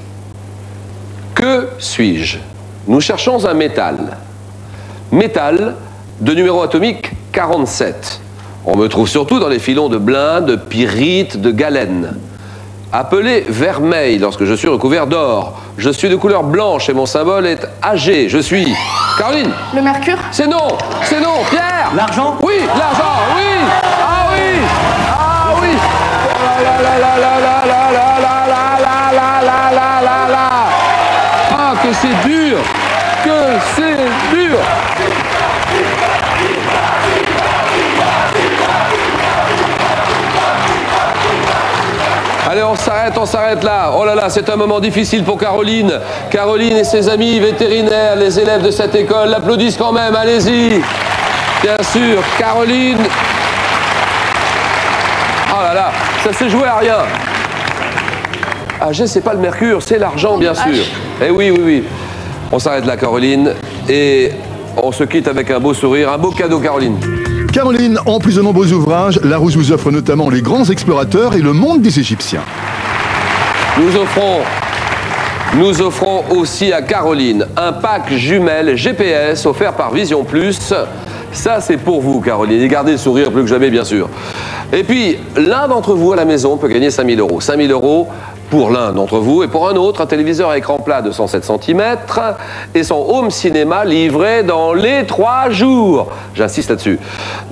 Que suis-je? Nous cherchons un métal. Métal de numéro atomique 47. On me trouve surtout dans les filons de blinde, de pyrite, de galène. Appelé vermeil lorsque je suis recouvert d'or. Je suis de couleur blanche et mon symbole est AG. Je suis... Caroline. Le mercure. C'est non. C'est non. Pierre. L'argent. Oui, l'argent. Oui. Ah oui. Ah oui. La la la la la la la la la la la la la la. Ah, que c'est dur. Que c'est dur. Allez, on s'arrête là. Oh là là, c'est un moment difficile pour Caroline. Caroline et ses amis vétérinaires, les élèves de cette école, l'applaudissent quand même. Allez-y. Bien sûr, Caroline. Oh là là, ça s'est joué à rien. AG, c'est pas le mercure, c'est l'argent, bien sûr. Eh oui, oui, oui. On s'arrête là, Caroline. Et on se quitte avec un beau sourire, un beau cadeau, Caroline. Caroline, en plus de nombreux ouvrages, Larousse vous offre notamment Les Grands Explorateurs et Le Monde des Égyptiens. Nous offrons aussi à Caroline un pack jumelle GPS offert par Vision Plus. Ça, c'est pour vous, Caroline. Et gardez le sourire plus que jamais, bien sûr. Et puis, l'un d'entre vous à la maison peut gagner 5 000 €. 5 000 € pour l'un d'entre vous et pour un autre, un téléviseur à écran plat de 107 cm et son home cinéma livré dans les 3 jours. J'insiste là-dessus.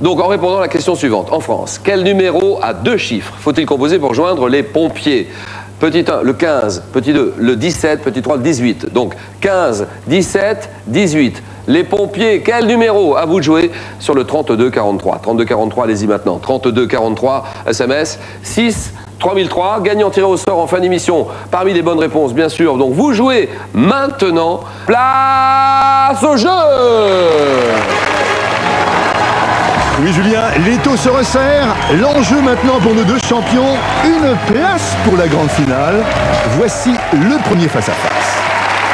Donc, en répondant à la question suivante. En France, quel numéro à 2 chiffres faut-il composer pour joindre les pompiers? Petit 1, le 15. Petit 2, le 17. Petit 3, le 18. Donc, 15, 17, 18. Les pompiers, quel numéro? À vous de jouer sur le 32 43. 32 43, allez-y maintenant. 32 43, SMS 6 3003, gagnant tiré au sort en fin d'émission parmi les bonnes réponses, bien sûr. Donc vous jouez maintenant. Place au jeu! Oui, Julien, l'étau se resserre. L'enjeu maintenant pour nos 2 champions, une place pour la grande finale. Voici le premier face-à-face.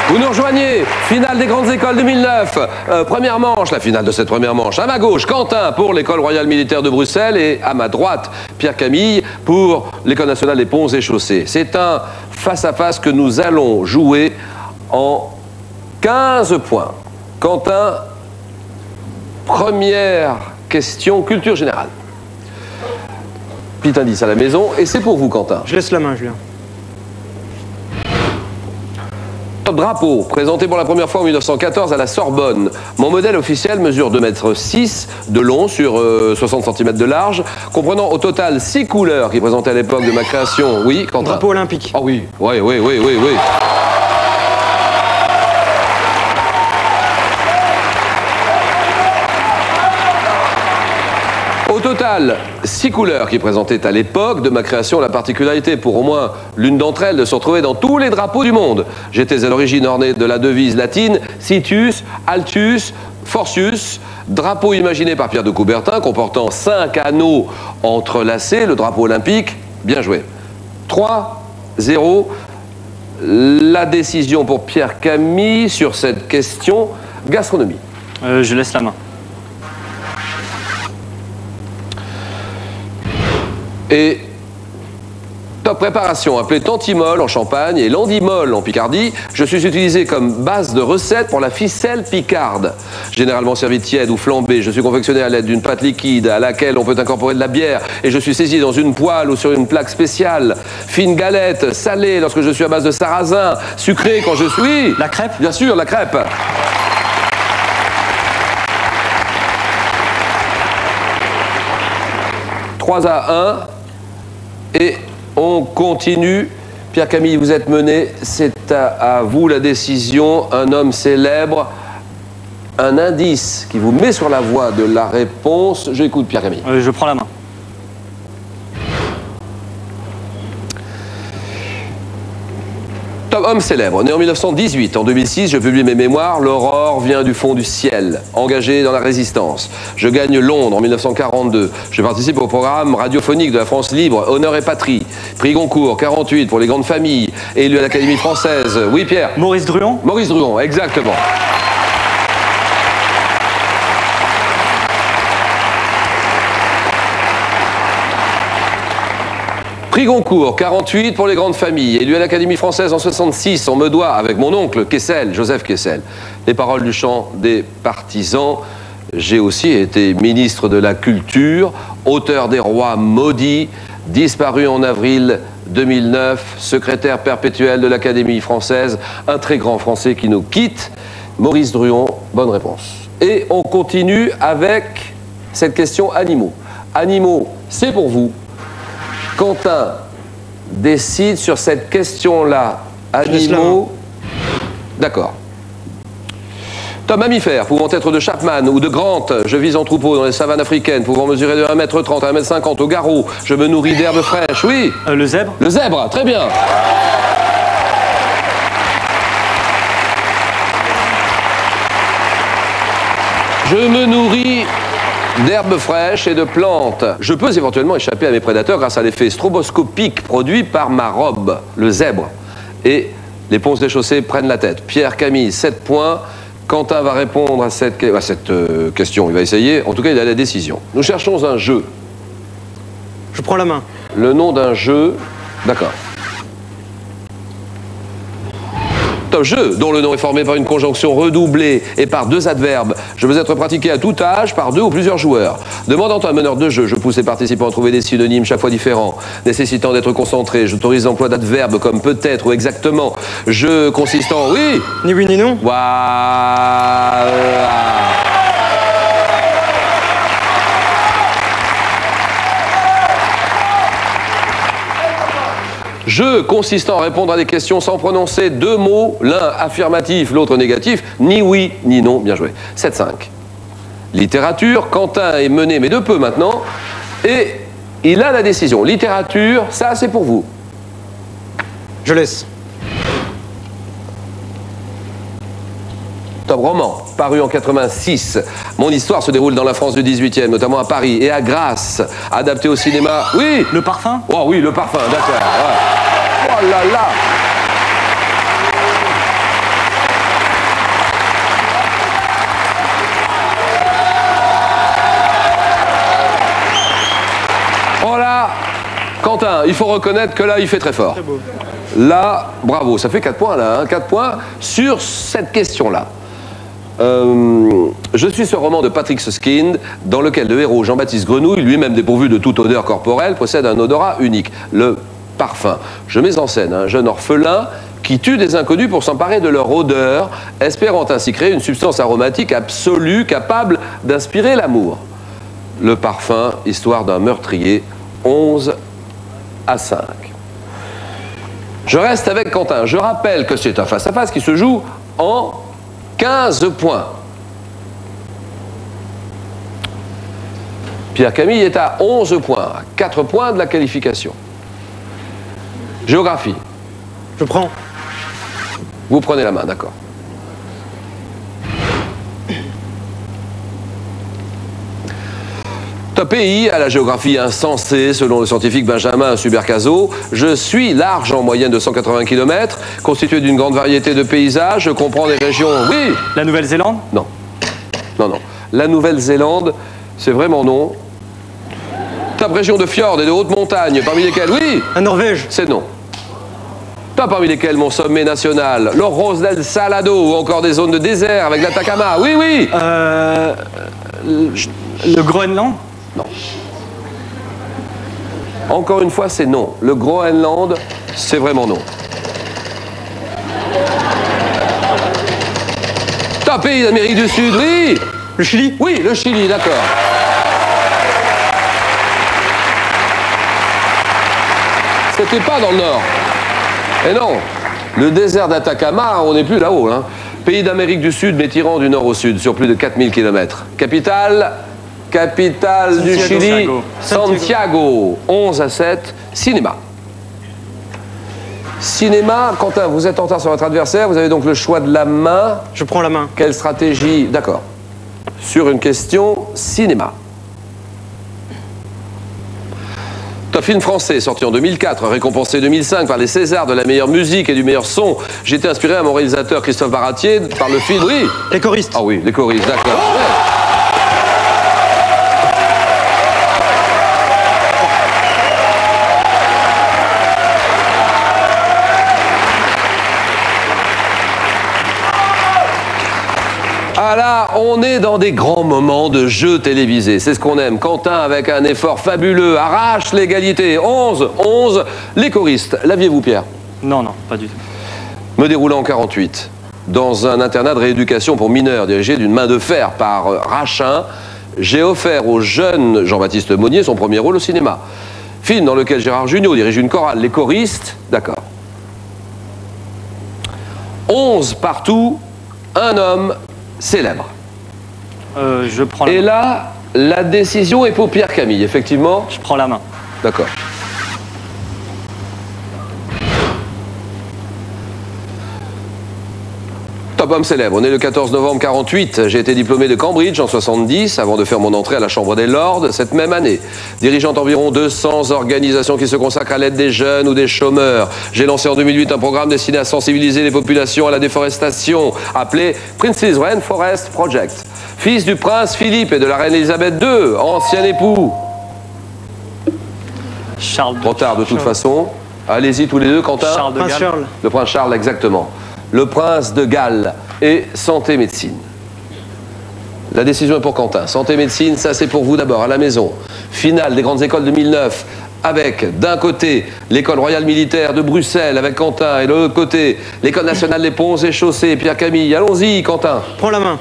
Vous nous rejoignez, finale des grandes écoles 2009, première manche, la finale de cette première manche. À ma gauche, Quentin pour l'École royale militaire de Bruxelles et à ma droite, Pierre Camille pour l'École nationale des ponts et chaussées. C'est un face-à-face que nous allons jouer en 15 points. Quentin, première question culture générale. Petit indice à la maison et c'est pour vous, Quentin. Je laisse la main, Julien. Drapeau, présenté pour la première fois en 1914 à la Sorbonne. Mon modèle officiel mesure 2,6 m de long sur 60 cm de large, comprenant au total 6 couleurs qui présentaient à l'époque de ma création. Oui, Quentin. Drapeau olympique. Ah oui, oui, oui, oui, oui, oui. Au total, 6 couleurs qui présentaient à l'époque de ma création la particularité, pour au moins l'une d'entre elles, de se retrouver dans tous les drapeaux du monde. J'étais à l'origine orné de la devise latine Situs, Altus, Fortius, drapeau imaginé par Pierre de Coubertin, comportant 5 anneaux entrelacés, le drapeau olympique. Bien joué. 3-0. La décision pour Pierre Camille sur cette question gastronomie. Je laisse la main. Et top préparation, appelée tantimol en Champagne et landimol en Picardie, je suis utilisé comme base de recette pour la ficelle picarde. Généralement servie tiède ou flambée, je suis confectionné à l'aide d'une pâte liquide à laquelle on peut incorporer de la bière et je suis saisi dans une poêle ou sur une plaque spéciale. Fine galette, salée lorsque je suis à base de sarrasin, sucrée quand je suis... La crêpe? Bien sûr, la crêpe. « 3-1. Et on continue. Pierre Camille, vous êtes mené. C'est à vous la décision. Un homme célèbre. Un indice qui vous met sur la voie de la réponse. J'écoute Pierre Camille. Je prends la main. Homme célèbre, né en 1918. En 2006, je publie mes mémoires. L'aurore vient du fond du ciel. Engagé dans la résistance. Je gagne Londres en 1942. Je participe au programme radiophonique de la France libre, Honneur et Patrie. Prix Goncourt, 48 pour les grandes familles. Élu à l'Académie française. Oui, Pierre. Maurice Druon. Maurice Druon, exactement. Prix Goncourt, 48 pour les grandes familles. Élu à l'Académie française en 66, on me doit, avec mon oncle Kessel, Joseph Kessel, les paroles du chant des partisans. J'ai aussi été ministre de la Culture, auteur des Rois maudits, disparu en avril 2009, secrétaire perpétuel de l'Académie française, un très grand Français qui nous quitte. Maurice Druon, bonne réponse. Et on continue avec cette question animaux. Animaux, c'est pour vous. Quentin décide sur cette question-là. Animaux, d'accord. Tom, mammifères pouvant être de Chapman ou de Grant, je vise en troupeau dans les savanes africaines, pouvant mesurer de 1,30 m à 1,50 m au garrot, je me nourris d'herbes fraîches, oui. Le zèbre. Le zèbre, très bien. Je me nourris d'herbes fraîches et de plantes. Je peux éventuellement échapper à mes prédateurs grâce à l'effet stroboscopique produit par ma robe, le zèbre. Et les ponces déchaussées prennent la tête. Pierre, Camille, 7 points. Quentin va répondre à cette question, il va essayer. En tout cas, il a la décision. Nous cherchons un jeu. Je prends la main. Le nom d'un jeu, d'accord. Un jeu dont le nom est formé par une conjonction redoublée et par 2 adverbes. Je veux être pratiqué à tout âge par 2 ou plusieurs joueurs. Demandant à un meneur de jeu, je pousse les participants à trouver des synonymes chaque fois différents. Nécessitant d'être concentré, j'autorise l'emploi d'adverbes comme peut-être ou exactement. Jeu consistant, oui. Ni oui ni non. Voilà. Jeu consistant à répondre à des questions sans prononcer 2 mots, l'un affirmatif, l'autre négatif, ni oui, ni non, bien joué. 7-5. Littérature, Quentin est mené, mais de peu maintenant, et il a la décision. Littérature, ça c'est pour vous. Je laisse. Top roman, paru en 86. Mon histoire se déroule dans la France du 18e, notamment à Paris et à Grasse. Adapté au cinéma. Oui. Le parfum. Oh oui, Le parfum, d'accord. Ouais. Oh là là. Oh là, Quentin, il faut reconnaître que là, il fait très fort. Très beau. Là, bravo, ça fait 4 points là, hein, 4 points sur cette question-là. Je suis ce roman de Patrick Suskind dans lequel le héros Jean-Baptiste Grenouille, lui-même dépourvu de toute odeur corporelle, possède un odorat unique, le parfum. Je mets en scène un jeune orphelin qui tue des inconnus pour s'emparer de leur odeur, espérant ainsi créer une substance aromatique absolue capable d'inspirer l'amour. Le parfum, histoire d'un meurtrier, 11-5. Je reste avec Quentin. Je rappelle que c'est un face-à-face qui se joue en 15 points. Pierre-Camille est à 11 points, à 4 points de la qualification. Géographie. Je prends. Vous prenez la main, d'accord. Un pays à la géographie insensée, selon le scientifique Benjamin Subercaseaux. Je suis large en moyenne de 180 km, constitué d'une grande variété de paysages. Je comprends des régions... Oui. La Nouvelle-Zélande. Non. Non, non. La Nouvelle-Zélande, c'est vraiment non. Top région de fjords et de hautes montagnes, parmi lesquelles... Oui. La Norvège. C'est non. Top parmi lesquels mon sommet national, l'Orros del Salado, ou encore des zones de désert avec l'Atacama. Oui, oui. Le Groenland. Non. Encore une fois, c'est non. Le Groenland, c'est vraiment non. Un pays d'Amérique du Sud, oui. Le Chili. Oui, le Chili, d'accord. C'était pas dans le nord. Et non, le désert d'Atacama, on n'est plus là-haut. Hein. Pays d'Amérique du Sud, mais tirant du nord au sud, sur plus de 4000 km. Capitale du Chili, Santiago. 11-7. Cinéma. Cinéma, Quentin, vous êtes en retard sur votre adversaire, vous avez donc le choix de la main. Je prends la main. Quelle stratégie? D'accord. Sur une question cinéma. Top film français, sorti en 2004, récompensé 2005 par les Césars de la meilleure musique et du meilleur son. J'ai été inspiré à mon réalisateur Christophe Baratier par le film... Oui. Les choristes. Ah oui, les choristes, d'accord. Ouais. Ah là, on est dans des grands moments de jeux télévisés. C'est ce qu'on aime. Quentin, avec un effort fabuleux, arrache l'égalité. 11. Les choristes. L'aviez-vous, Pierre? Non, pas du tout. Me déroulant en 48, dans un internat de rééducation pour mineurs dirigé d'une main de fer par Rachin, j'ai offert au jeune Jean-Baptiste Monnier son premier rôle au cinéma. Film dans lequel Gérard Jugnot dirige une chorale. Les choristes, d'accord. 11 partout, un homme célèbre. Je prends la main. Et là, la décision est pour Pierre Camille, effectivement. Je prends la main. D'accord. Top homme célèbre. On est le 14 novembre 48. J'ai été diplômé de Cambridge en 70 avant de faire mon entrée à la Chambre des Lords cette même année. Dirigeant environ 200 organisations qui se consacrent à l'aide des jeunes ou des chômeurs. J'ai lancé en 2008 un programme destiné à sensibiliser les populations à la déforestation appelé Prince's Rainforest Project. Fils du prince Philippe et de la reine Elisabeth II, ancien époux. Charles. Trop tard de toute façon. Allez-y tous les deux, Quentin. Charles de Galles. Charles. Le prince Charles, exactement. Le prince de Galles et santé médecine. La décision est pour Quentin. Santé médecine, ça c'est pour vous d'abord, à la maison. Finale des grandes écoles 2009, avec d'un côté l'école royale militaire de Bruxelles avec Quentin et de l'autre côté l'école nationale des ponts et chaussées, Pierre Camille. Allons-y, Quentin. Prends la main.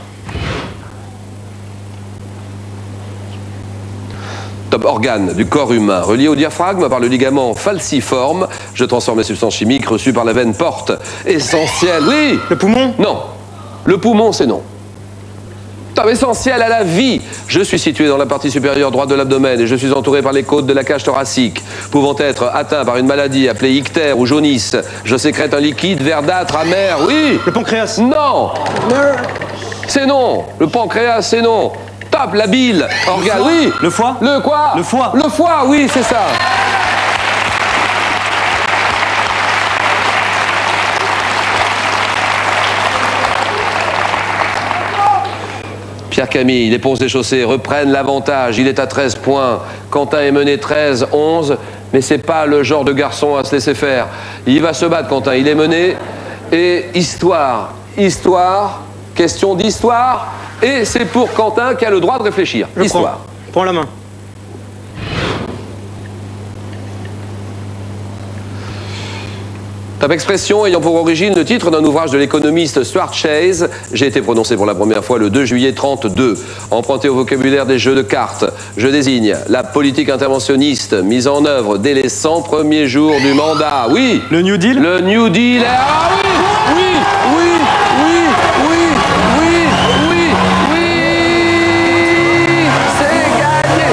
Top organe du corps humain, relié au diaphragme par le ligament falciforme. Je transforme les substances chimiques reçues par la veine porte. Essentiel, oui. Le poumon? Non. Le poumon, c'est non. Top essentiel à la vie. Je suis situé dans la partie supérieure droite de l'abdomen et je suis entouré par les côtes de la cage thoracique. Pouvant être atteint par une maladie appelée ictère ou jaunisse, je sécrète un liquide verdâtre amer, oui. Le pancréas? Non. C'est non. Le pancréas, c'est non. Top, la bile, organe, oui. Le foie? Le quoi? Le foie. Le foie, oui, c'est ça. Pierre Camille, les ponts et chaussées reprennent l'avantage. Il est à 13 points. Quentin est mené 13-11. Mais c'est pas le genre de garçon à se laisser faire. Il va se battre, Quentin. Il est mené. Et histoire, question d'histoire. Et c'est pour Quentin qui a le droit de réfléchir. Histoire. Prends la main. Top expression ayant pour origine le titre d'un ouvrage de l'économiste Stuart Chase. J'ai été prononcé pour la première fois le 2 juillet 32. Emprunté au vocabulaire des jeux de cartes, je désigne la politique interventionniste mise en œuvre dès les 100 premiers jours du mandat. Oui. Le New Deal? Le New Deal. Ah oui, oui, oui, oui, oui, oui, oui, oui. C'est gagné.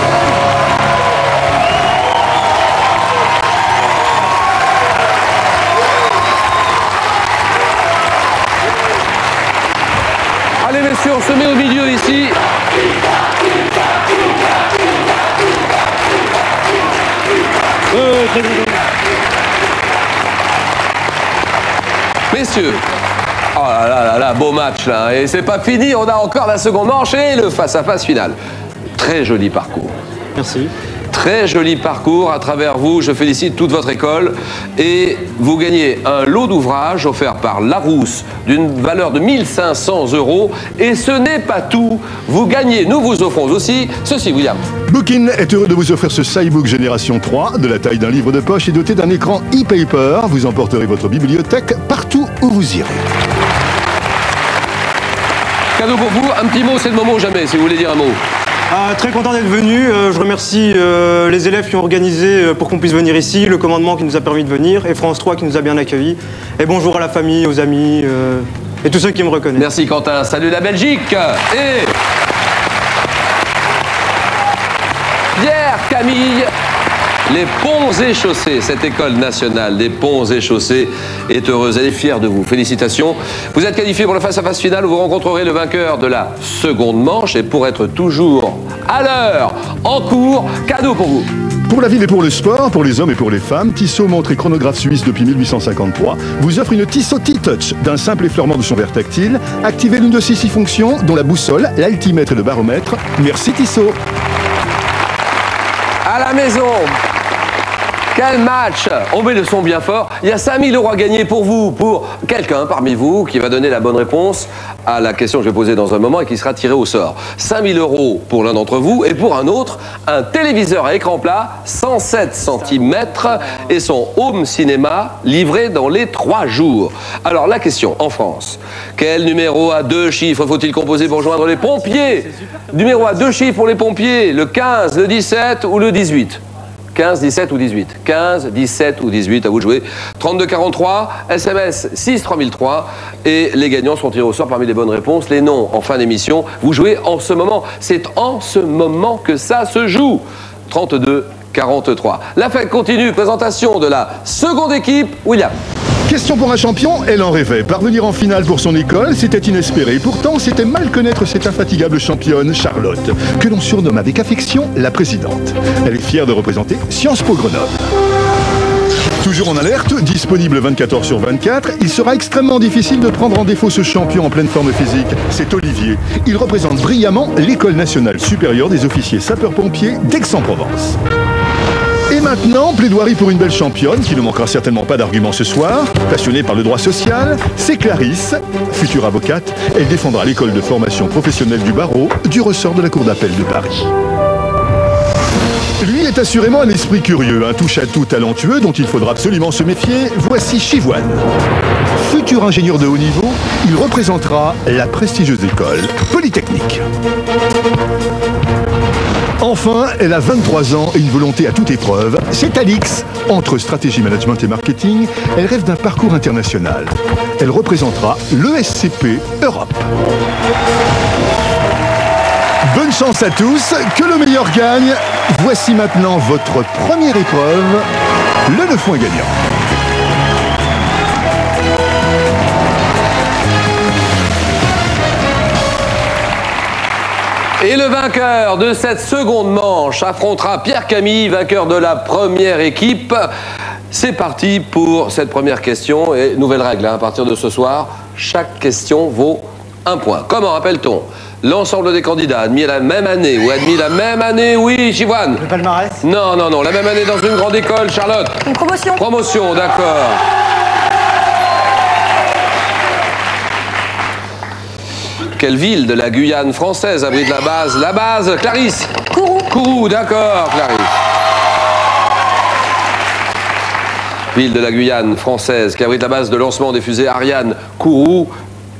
Allez messieurs, on se met au milieu ici. Très bien. Messieurs, oh là là, beau match là, et c'est pas fini, on a encore la seconde manche et le face-à-face final. Très joli parcours. Merci. Très joli parcours à travers vous, je félicite toute votre école et vous gagnez un lot d'ouvrages offert par Larousse d'une valeur de 1 500 € et ce n'est pas tout, vous gagnez, nous vous offrons aussi ceci, William. Bookin est heureux de vous offrir ce Cybook Génération 3 de la taille d'un livre de poche et doté d'un écran e-paper. Vous emporterez votre bibliothèque partout où vous irez. Cadeau pour vous, un petit mot, c'est le moment ou jamais si vous voulez dire un mot. Très content d'être venu. Je remercie les élèves qui ont organisé pour qu'on puisse venir ici, le commandement qui nous a permis de venir et France 3 qui nous a bien accueillis. Et bonjour à la famille, aux amis et tous ceux qui me reconnaissent. Merci Quentin. Salut la Belgique. Et Pierre Camille. Les ponts et chaussées, cette école nationale des ponts et chaussées est heureuse, elle est fière de vous. Félicitations. Vous êtes qualifiés pour le face-à-face final où vous rencontrerez le vainqueur de la seconde manche et pour être toujours à l'heure, en cours, cadeau pour vous. Pour la ville et pour le sport, pour les hommes et pour les femmes, Tissot, montre et chronographe suisse depuis 1853, vous offre une Tissot T-Touch d'un simple effleurement de son verre tactile. Activez l'une de ses 6 fonctions, dont la boussole, l'altimètre et le baromètre. Merci Tissot. À la maison, Quel match! On met le son bien fort. Il y a 5000 € à gagner pour vous, pour quelqu'un parmi vous qui va donner la bonne réponse à la question que je vais poser dans un moment et qui sera tiré au sort. 5000 € pour l'un d'entre vous et pour un autre, un téléviseur à écran plat, 107 cm et son home cinéma livré dans les 3 jours. Alors la question, en France, quel numéro à 2 chiffres faut-il composer pour joindre les pompiers? Numéro à 2 chiffres pour les pompiers, le 15, le 17 ou le 18? 15, 17 ou 18? 15, 17 ou 18, à vous de jouer. 32 43, SMS 6 3003 et les gagnants sont tirés au sort parmi les bonnes réponses. Les noms en fin d'émission, vous jouez en ce moment. C'est en ce moment que ça se joue. 32 43. La fête continue, présentation de la seconde équipe, William. Question pour un champion, elle en rêvait. Parvenir en finale pour son école, c'était inespéré. Pourtant, c'était mal connaître cette infatigable championne, Charlotte, que l'on surnomme avec affection la présidente. Elle est fière de représenter Sciences Po Grenoble. Toujours en alerte, disponible 24 h sur 24, il sera extrêmement difficile de prendre en défaut ce champion en pleine forme physique. C'est Olivier. Il représente brillamment l'École nationale supérieure des officiers sapeurs-pompiers d'Aix-en-Provence. Et maintenant, plaidoirie pour une belle championne qui ne manquera certainement pas d'arguments ce soir. Passionnée par le droit social, c'est Clarisse, future avocate. Elle défendra l'école de formation professionnelle du barreau du ressort de la Cour d'appel de Paris. Lui est assurément un esprit curieux, un touche-à-tout talentueux dont il faudra absolument se méfier. Voici Chivoine. Futur ingénieur de haut niveau, il représentera la prestigieuse école Polytechnique. Enfin, elle a 23 ans et une volonté à toute épreuve. C'est Alix. Entre stratégie, management et marketing, elle rêve d'un parcours international. Elle représentera l'ESCP Europe. Bonne chance à tous, que le meilleur gagne. Voici maintenant votre première épreuve, le 9 points gagnant. Et le vainqueur de cette seconde manche affrontera Pierre Camille, vainqueur de la première équipe. C'est parti pour cette première question. Et nouvelle règle, à partir de ce soir, chaque question vaut 1 point. Comment appelle-t-on l'ensemble des candidats admis à la même année ou admis la même année? Oui, Chivoine. Le palmarès? Non, non, non, la même année dans une grande école, Charlotte. Une promotion. Promotion, d'accord. Quelle ville de la Guyane française abrite la base? La base, Clarisse. Kourou. Kourou, d'accord, Clarisse. Ville de la Guyane française qui abrite la base de lancement des fusées Ariane, Kourou,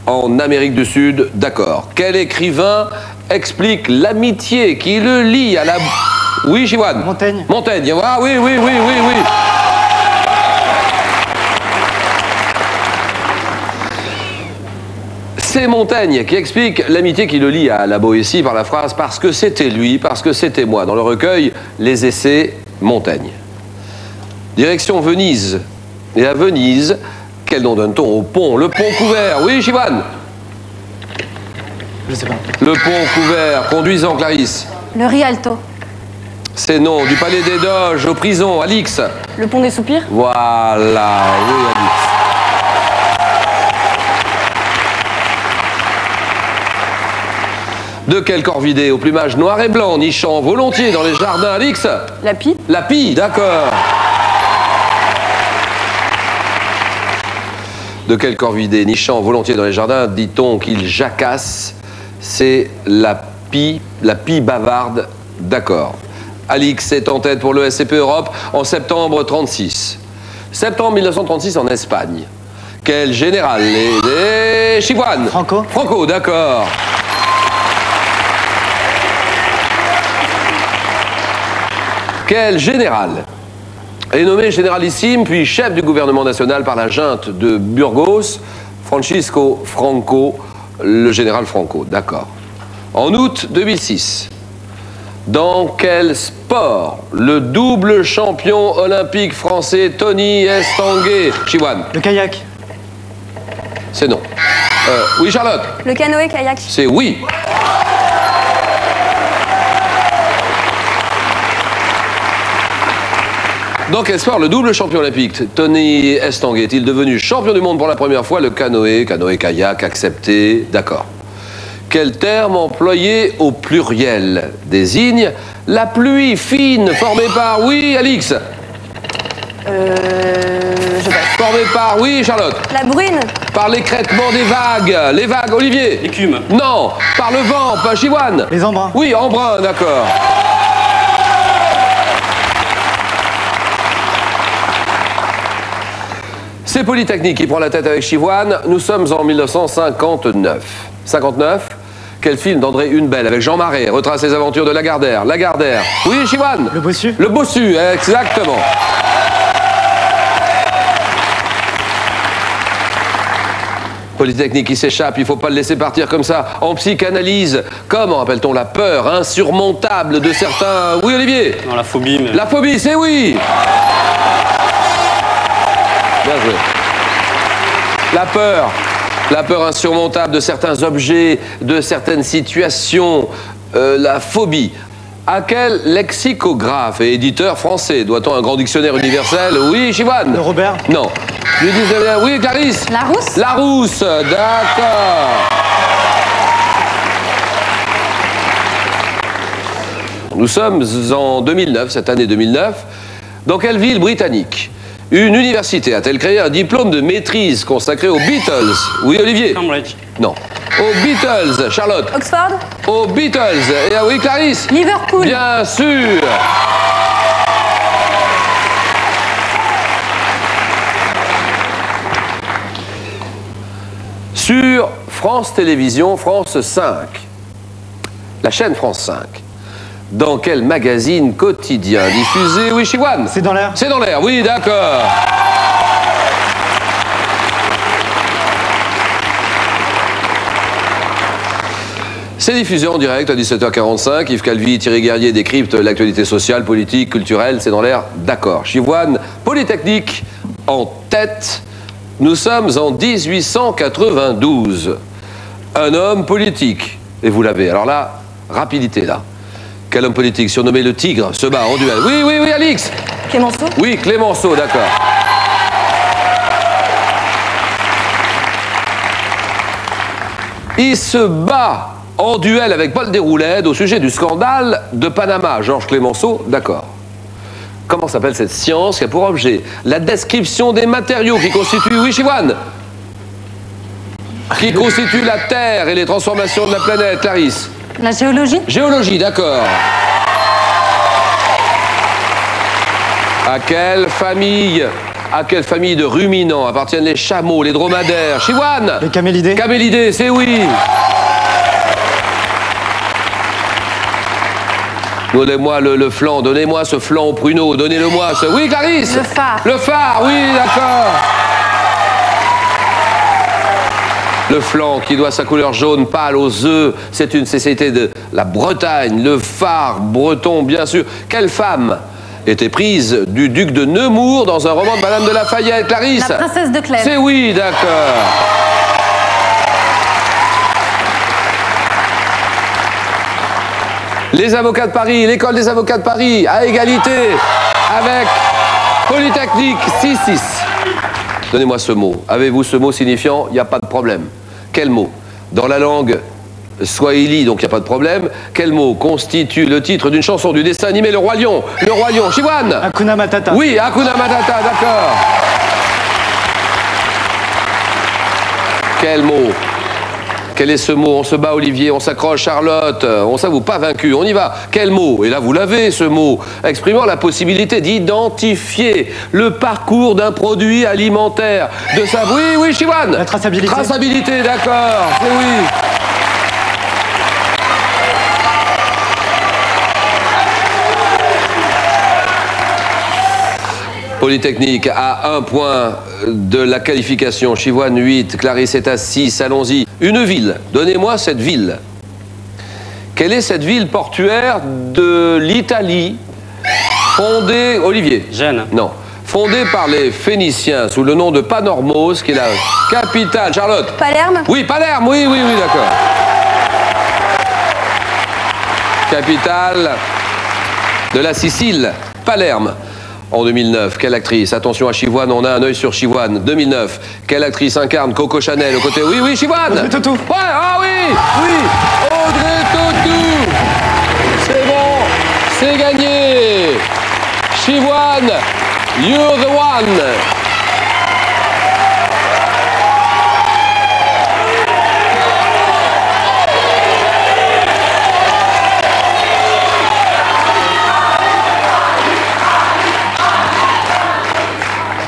en Amérique du Sud, d'accord. Quel écrivain explique l'amitié qui le lie à la... Oui, Chivoine. Montaigne. Montaigne, ah, oui, oui, oui, oui, oui. C'est Montaigne qui explique l'amitié qui le lie à la Boétie par la phrase « parce que c'était lui, parce que c'était moi » dans le recueil Les Essais Montaigne. Direction Venise. Et à Venise, quel nom donne-t-on au pont? Le pont couvert. Oui, Chivoine. Je sais pas. Le pont couvert, conduisant, Clarisse. Le Rialto. C'est non, du Palais des Doges aux prisons, Alix. Le pont des Soupirs. Voilà, oui, Alix. De quel corvidé au plumage noir et blanc nichant volontiers dans les jardins, Alix? La pie. La pie, d'accord. De quel corvidé nichant volontiers dans les jardins dit-on qu'il jacasse? C'est la pie bavarde, d'accord. Alix est en tête pour l'ESCP Europe en septembre 36. Septembre 1936 en Espagne. Quel général? Les Chivoine. Franco. Franco, d'accord. Quel général est nommé généralissime puis chef du gouvernement national par la junte de Burgos? Francisco Franco, le général Franco, d'accord. En août 2006, dans quel sport le double champion olympique français Tony Estanguet? Chivoine. Le kayak. C'est non. Oui, Charlotte. Le canoë-kayak. C'est oui. Dans quel sport le double champion olympique Tony Estanguet est-il devenu champion du monde pour la première fois? Le canoë-kayak, accepté, d'accord. Quel terme employé au pluriel désigne la pluie fine formée par... Oui, Alix. Je passe. Formé par, oui, Charlotte. La brune. Par l'écrêtement des vagues. Les vagues, Olivier. L'écume. Non. Par le vent, pas Chivoine. Les embruns. Oui, embrun, d'accord. C'est Polytechnique qui prend la tête avec Chivoine. Nous sommes en 1959. 59, quel film d'André Hunebelle avec Jean Marais retrace les aventures de Lagardère. Lagardère. Oui, Chivoine. Le Bossu. Le Bossu, exactement. Polytechnique qui s'échappe, il ne faut pas le laisser partir comme ça. En psychanalyse, comment appelle-t-on la peur insurmontable de certains... Oui, Olivier. Non, la phobie. Mais... La phobie, c'est oui. Bien joué. La peur insurmontable de certains objets, de certaines situations, la phobie. À quel lexicographe et éditeur français doit-on un grand dictionnaire universel? Oui, Chivoine. Le Robert. Non. Je dis oui, Clarisse. Larousse. Larousse, d'accord. Nous sommes en 2009, cette année 2009. Dans quelle ville britannique une université a-t-elle créé un diplôme de maîtrise consacré aux Beatles? Oui, Olivier. Cambridge. Non. Aux Beatles, Charlotte. Oxford. Aux Beatles. Et oui, Clarisse. Liverpool. Bien sûr. Sur France Télévisions, France 5, la chaîne France 5, dans quel magazine quotidien diffusé? Oui, Chivoine. C'est dans l'air. C'est dans l'air, oui, d'accord. C'est diffusé en direct à 17h45. Yves Calvi, Thierry Guerrier décrypte l'actualité sociale, politique, culturelle. C'est dans l'air, d'accord. Chivoine, Polytechnique, en tête. Nous sommes en 1892. Un homme politique. Et vous l'avez. Alors là, rapidité là. Quel homme politique surnommé le Tigre se bat en duel? Oui, oui, oui, Alix. Clémenceau. Oui, Clémenceau, d'accord. Il se bat en duel avec Paul Déroulède au sujet du scandale de Panama. Georges Clémenceau, d'accord. Comment s'appelle cette science qui a pour objet la description des matériaux qui constituent... Oui, Chivoine. Qui constituent la Terre et les transformations de la planète, Clarisse. La géologie. Géologie, d'accord. À quelle famille de ruminants appartiennent les chameaux, les dromadaires? Chivoine. Les camélidés. Camélidés, c'est oui. Donnez-moi le flanc, donnez-moi ce flanc au pruneau, donnez-le-moi ce... Oui, Clarisse. Le phare. Le phare, oui, d'accord. Le flanc qui doit sa couleur jaune pâle aux œufs, c'est une spécialité de la Bretagne. Le phare breton, bien sûr. Quelle femme était prise du duc de Nemours dans un roman de Madame de Lafayette, Clarisse? La princesse de Clèves. C'est oui, d'accord. Les avocats de Paris, l'école des avocats de Paris, à égalité avec Polytechnique 6-6. Donnez-moi ce mot. Avez-vous ce mot signifiant « il n'y a pas de problème » ? Quel mot? Dans la langue swahili, donc il n'y a pas de problème. Quel mot constitue le titre d'une chanson du dessin animé Le Roi Lion? Le Roi Lion, Chivoine. Hakuna Matata. Oui, Hakuna Matata, d'accord. Quel mot? Quel est ce mot? On se bat, Olivier, on s'accroche, Charlotte, on s'avoue pas vaincu, on y va. Quel mot? Et là, vous l'avez, ce mot, exprimant la possibilité d'identifier le parcours d'un produit alimentaire. De sa... Oui, oui, Chivoine. La traçabilité. Traçabilité, d'accord, c'est oui. Polytechnique à 1 point de la qualification. Chivoine 8, Clarisse est à 6, allons-y. Une ville, donnez-moi cette ville. Quelle est cette ville portuaire de l'Italie fondée... Olivier? Gênes. Non. Fondée par les Phéniciens sous le nom de Panormos, qui est la capitale. Charlotte? Palerme. Oui, Palerme, oui, oui, oui, d'accord. Capitale de la Sicile, Palerme. En 2009, quelle actrice? Attention à Chivoine, on a un œil sur Chivoine. 2009, quelle actrice incarne Coco Chanel aux côtés? Oui, oui, Chivoine. Audrey Tautou. Ouais, ah oui, oui, Audrey Tautou. C'est bon, c'est gagné. Chivoine You're the one.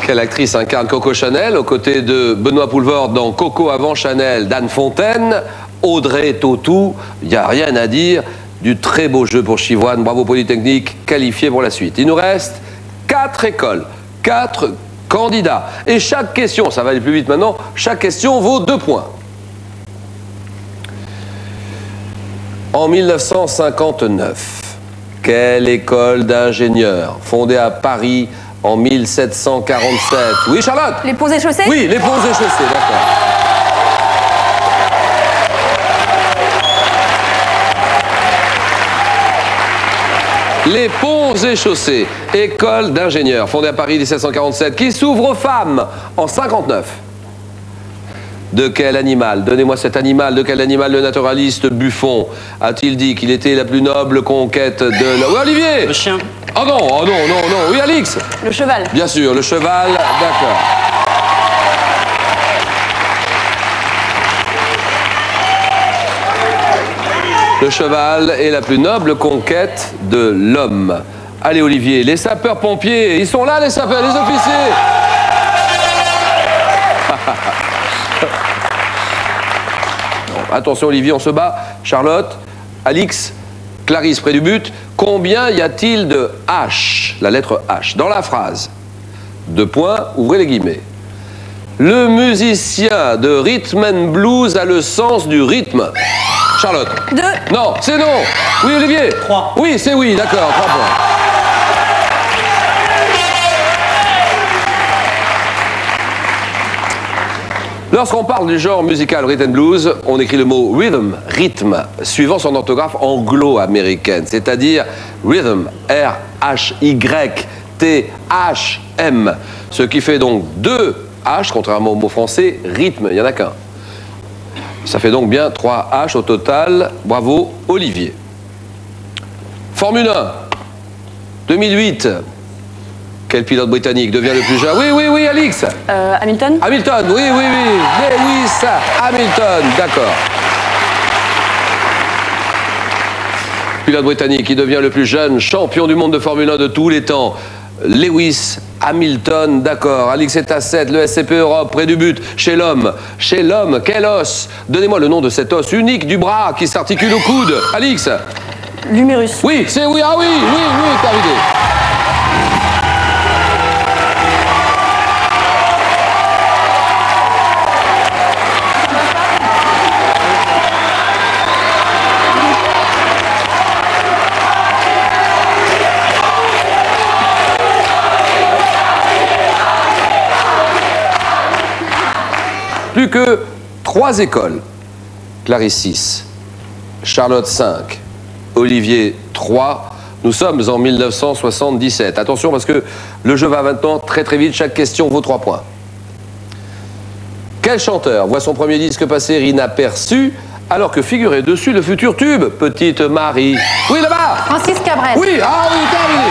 Quelle actrice incarne Coco Chanel aux côtés de Benoît Poulvord dans Coco avant Chanel d'Anne Fontaine, Audrey Tautou, il n'y a rien à dire, du très beau jeu pour Chivoine, bravo Polytechnique, qualifié pour la suite. Il nous reste 4 écoles, 4 candidats. Et chaque question, ça va aller plus vite maintenant, chaque question vaut 2 points. En 1959, quelle école d'ingénieurs fondée à Paris en 1747. Oui, Charlotte? Les ponts et chaussées? Oui, les ponts et chaussées, d'accord. Les ponts et chaussées, école d'ingénieurs, fondée à Paris en 1747, qui s'ouvre aux femmes en 59. De quel animal? Donnez-moi cet animal. De quel animal le naturaliste Buffon a-t-il dit qu'il était la plus noble conquête de la... Oui, Olivier? Le chien. Oh non, oh non, non, non. Oui, Alix? Le cheval. Bien sûr, le cheval, d'accord. Le cheval est la plus noble conquête de l'homme. Allez, Olivier, les sapeurs-pompiers, ils sont là, les sapeurs, les officiers. Bon, attention, Olivier, on se bat. Charlotte, Alix, Clarisse près du but. Combien y a-t-il de H, la lettre H, dans la phrase? 2 points, ouvrez les guillemets. Le musicien de rhythm and blues a le sens du rythme. Charlotte? 2. Non, c'est non. Oui, Olivier? 3. Oui, c'est oui, d'accord, 3 points. Lorsqu'on parle du genre musical rhythm and blues, on écrit le mot rhythm, rythme, suivant son orthographe anglo-américaine, c'est-à-dire rhythm, R-H-Y-T-H-M, ce qui fait donc 2 H, contrairement au mot français, rythme, il n'y en a qu'un. Ça fait donc bien 3 H au total. Bravo, Olivier. Formule 1, 2008. Quel pilote britannique devient le plus jeune? Oui, oui, oui, Alix. Hamilton. Hamilton, oui, oui, oui. Lewis Hamilton, d'accord. Pilote britannique qui devient le plus jeune champion du monde de Formule 1 de tous les temps. Lewis Hamilton, d'accord. Alix est à 7, le SCP Europe, près du but, chez l'homme. Chez l'homme, quel os? Donnez-moi le nom de cet os unique du bras qui s'articule au coude. Alix? L'humérus. Oui, c'est oui, ah oui, oui, oui, terminé. Plus que 3 écoles. Clarisse 6, Charlotte 5, Olivier 3. Nous sommes en 1977. Attention parce que le jeu va maintenant très très vite. Chaque question vaut 3 points. Quel chanteur voit son premier disque passer inaperçu alors que figurait dessus le futur tube Petite Marie? Oui, là-bas. Francis Cabrel. Oui, ah oui, terminé.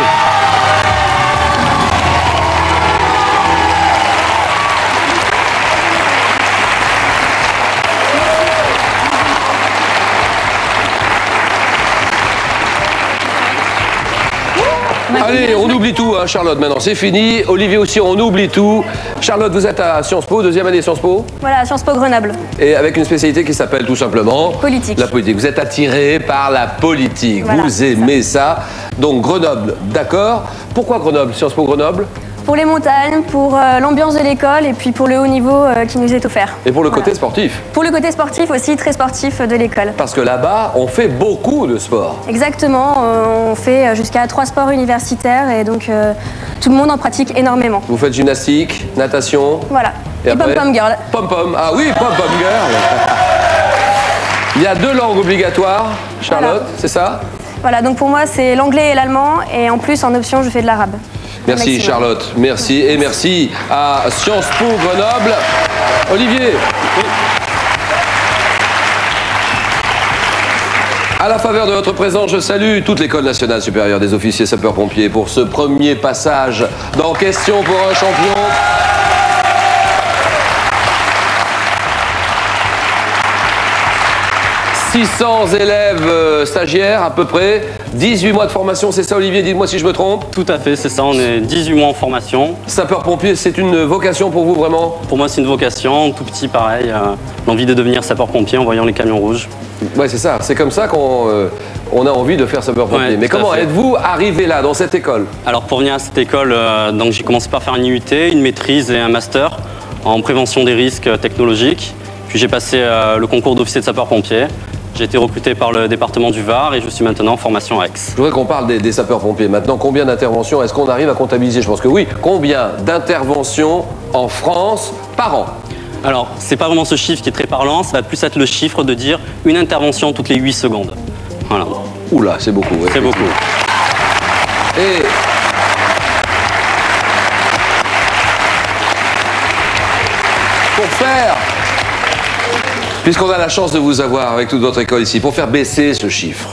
Allez, on oublie tout, hein, Charlotte, maintenant, c'est fini. Olivier aussi, on oublie tout. Charlotte, vous êtes à Sciences Po, 2e année Sciences Po. Voilà, Sciences Po Grenoble. Et avec une spécialité qui s'appelle tout simplement... Politique. La politique. Vous êtes attiré par la politique. Voilà, vous aimez ça. Donc Grenoble, d'accord. Pourquoi Grenoble? Sciences Po Grenoble? Pour les montagnes, pour l'ambiance de l'école et puis pour le haut niveau qui nous est offert. Et pour le côté sportif? Pour le côté sportif aussi, très sportif de l'école. Parce que là-bas, on fait beaucoup de sport. Exactement, on fait jusqu'à 3 sports universitaires et donc tout le monde en pratique énormément. Vous faites gymnastique, natation? Voilà, et pom-pom girl. Pom-pom, ah oui, pom-pom girl. Il y a 2 langues obligatoires, Charlotte, voilà. C'est ça? Voilà, donc pour moi c'est l'anglais et l'allemand et en plus en option je fais de l'arabe. Merci Charlotte, merci et merci à Sciences Po Grenoble. Olivier. À la faveur de votre présence, je salue toute l'École nationale supérieure des officiers sapeurs-pompiers pour ce premier passage dans Question pour un champion. 600 élèves stagiaires à peu près, 18 mois de formation, c'est ça Olivier? Dites-moi si je me trompe. Tout à fait, c'est ça, on est 18 mois en formation. Sapeur-pompier, c'est une vocation pour vous vraiment? Pour moi c'est une vocation, tout petit pareil, l'envie de devenir sapeur-pompier en voyant les camions rouges. Ouais c'est ça, c'est comme ça qu'on a envie de faire sapeur-pompier. Ouais, mais comment êtes-vous arrivé là, dans cette école? Alors pour venir à cette école, donc j'ai commencé par faire un IUT, une maîtrise et un master en prévention des risques technologiques. Puis j'ai passé le concours d'officier de sapeur-pompier. J'ai été recruté par le département du Var et je suis maintenant en formation à Aix. Je voudrais qu'on parle des sapeurs-pompiers. Maintenant, combien d'interventions est-ce qu'on arrive à comptabiliser? Je pense que oui. Combien d'interventions en France par an? Alors, c'est pas vraiment ce chiffre qui est très parlant, ça va plus être le chiffre de dire une intervention toutes les 8 secondes. Voilà. Oula, c'est beaucoup. C'est beaucoup. Et... pour faire... Puisqu'on a la chance de vous avoir avec toute votre école ici, pour faire baisser ce chiffre,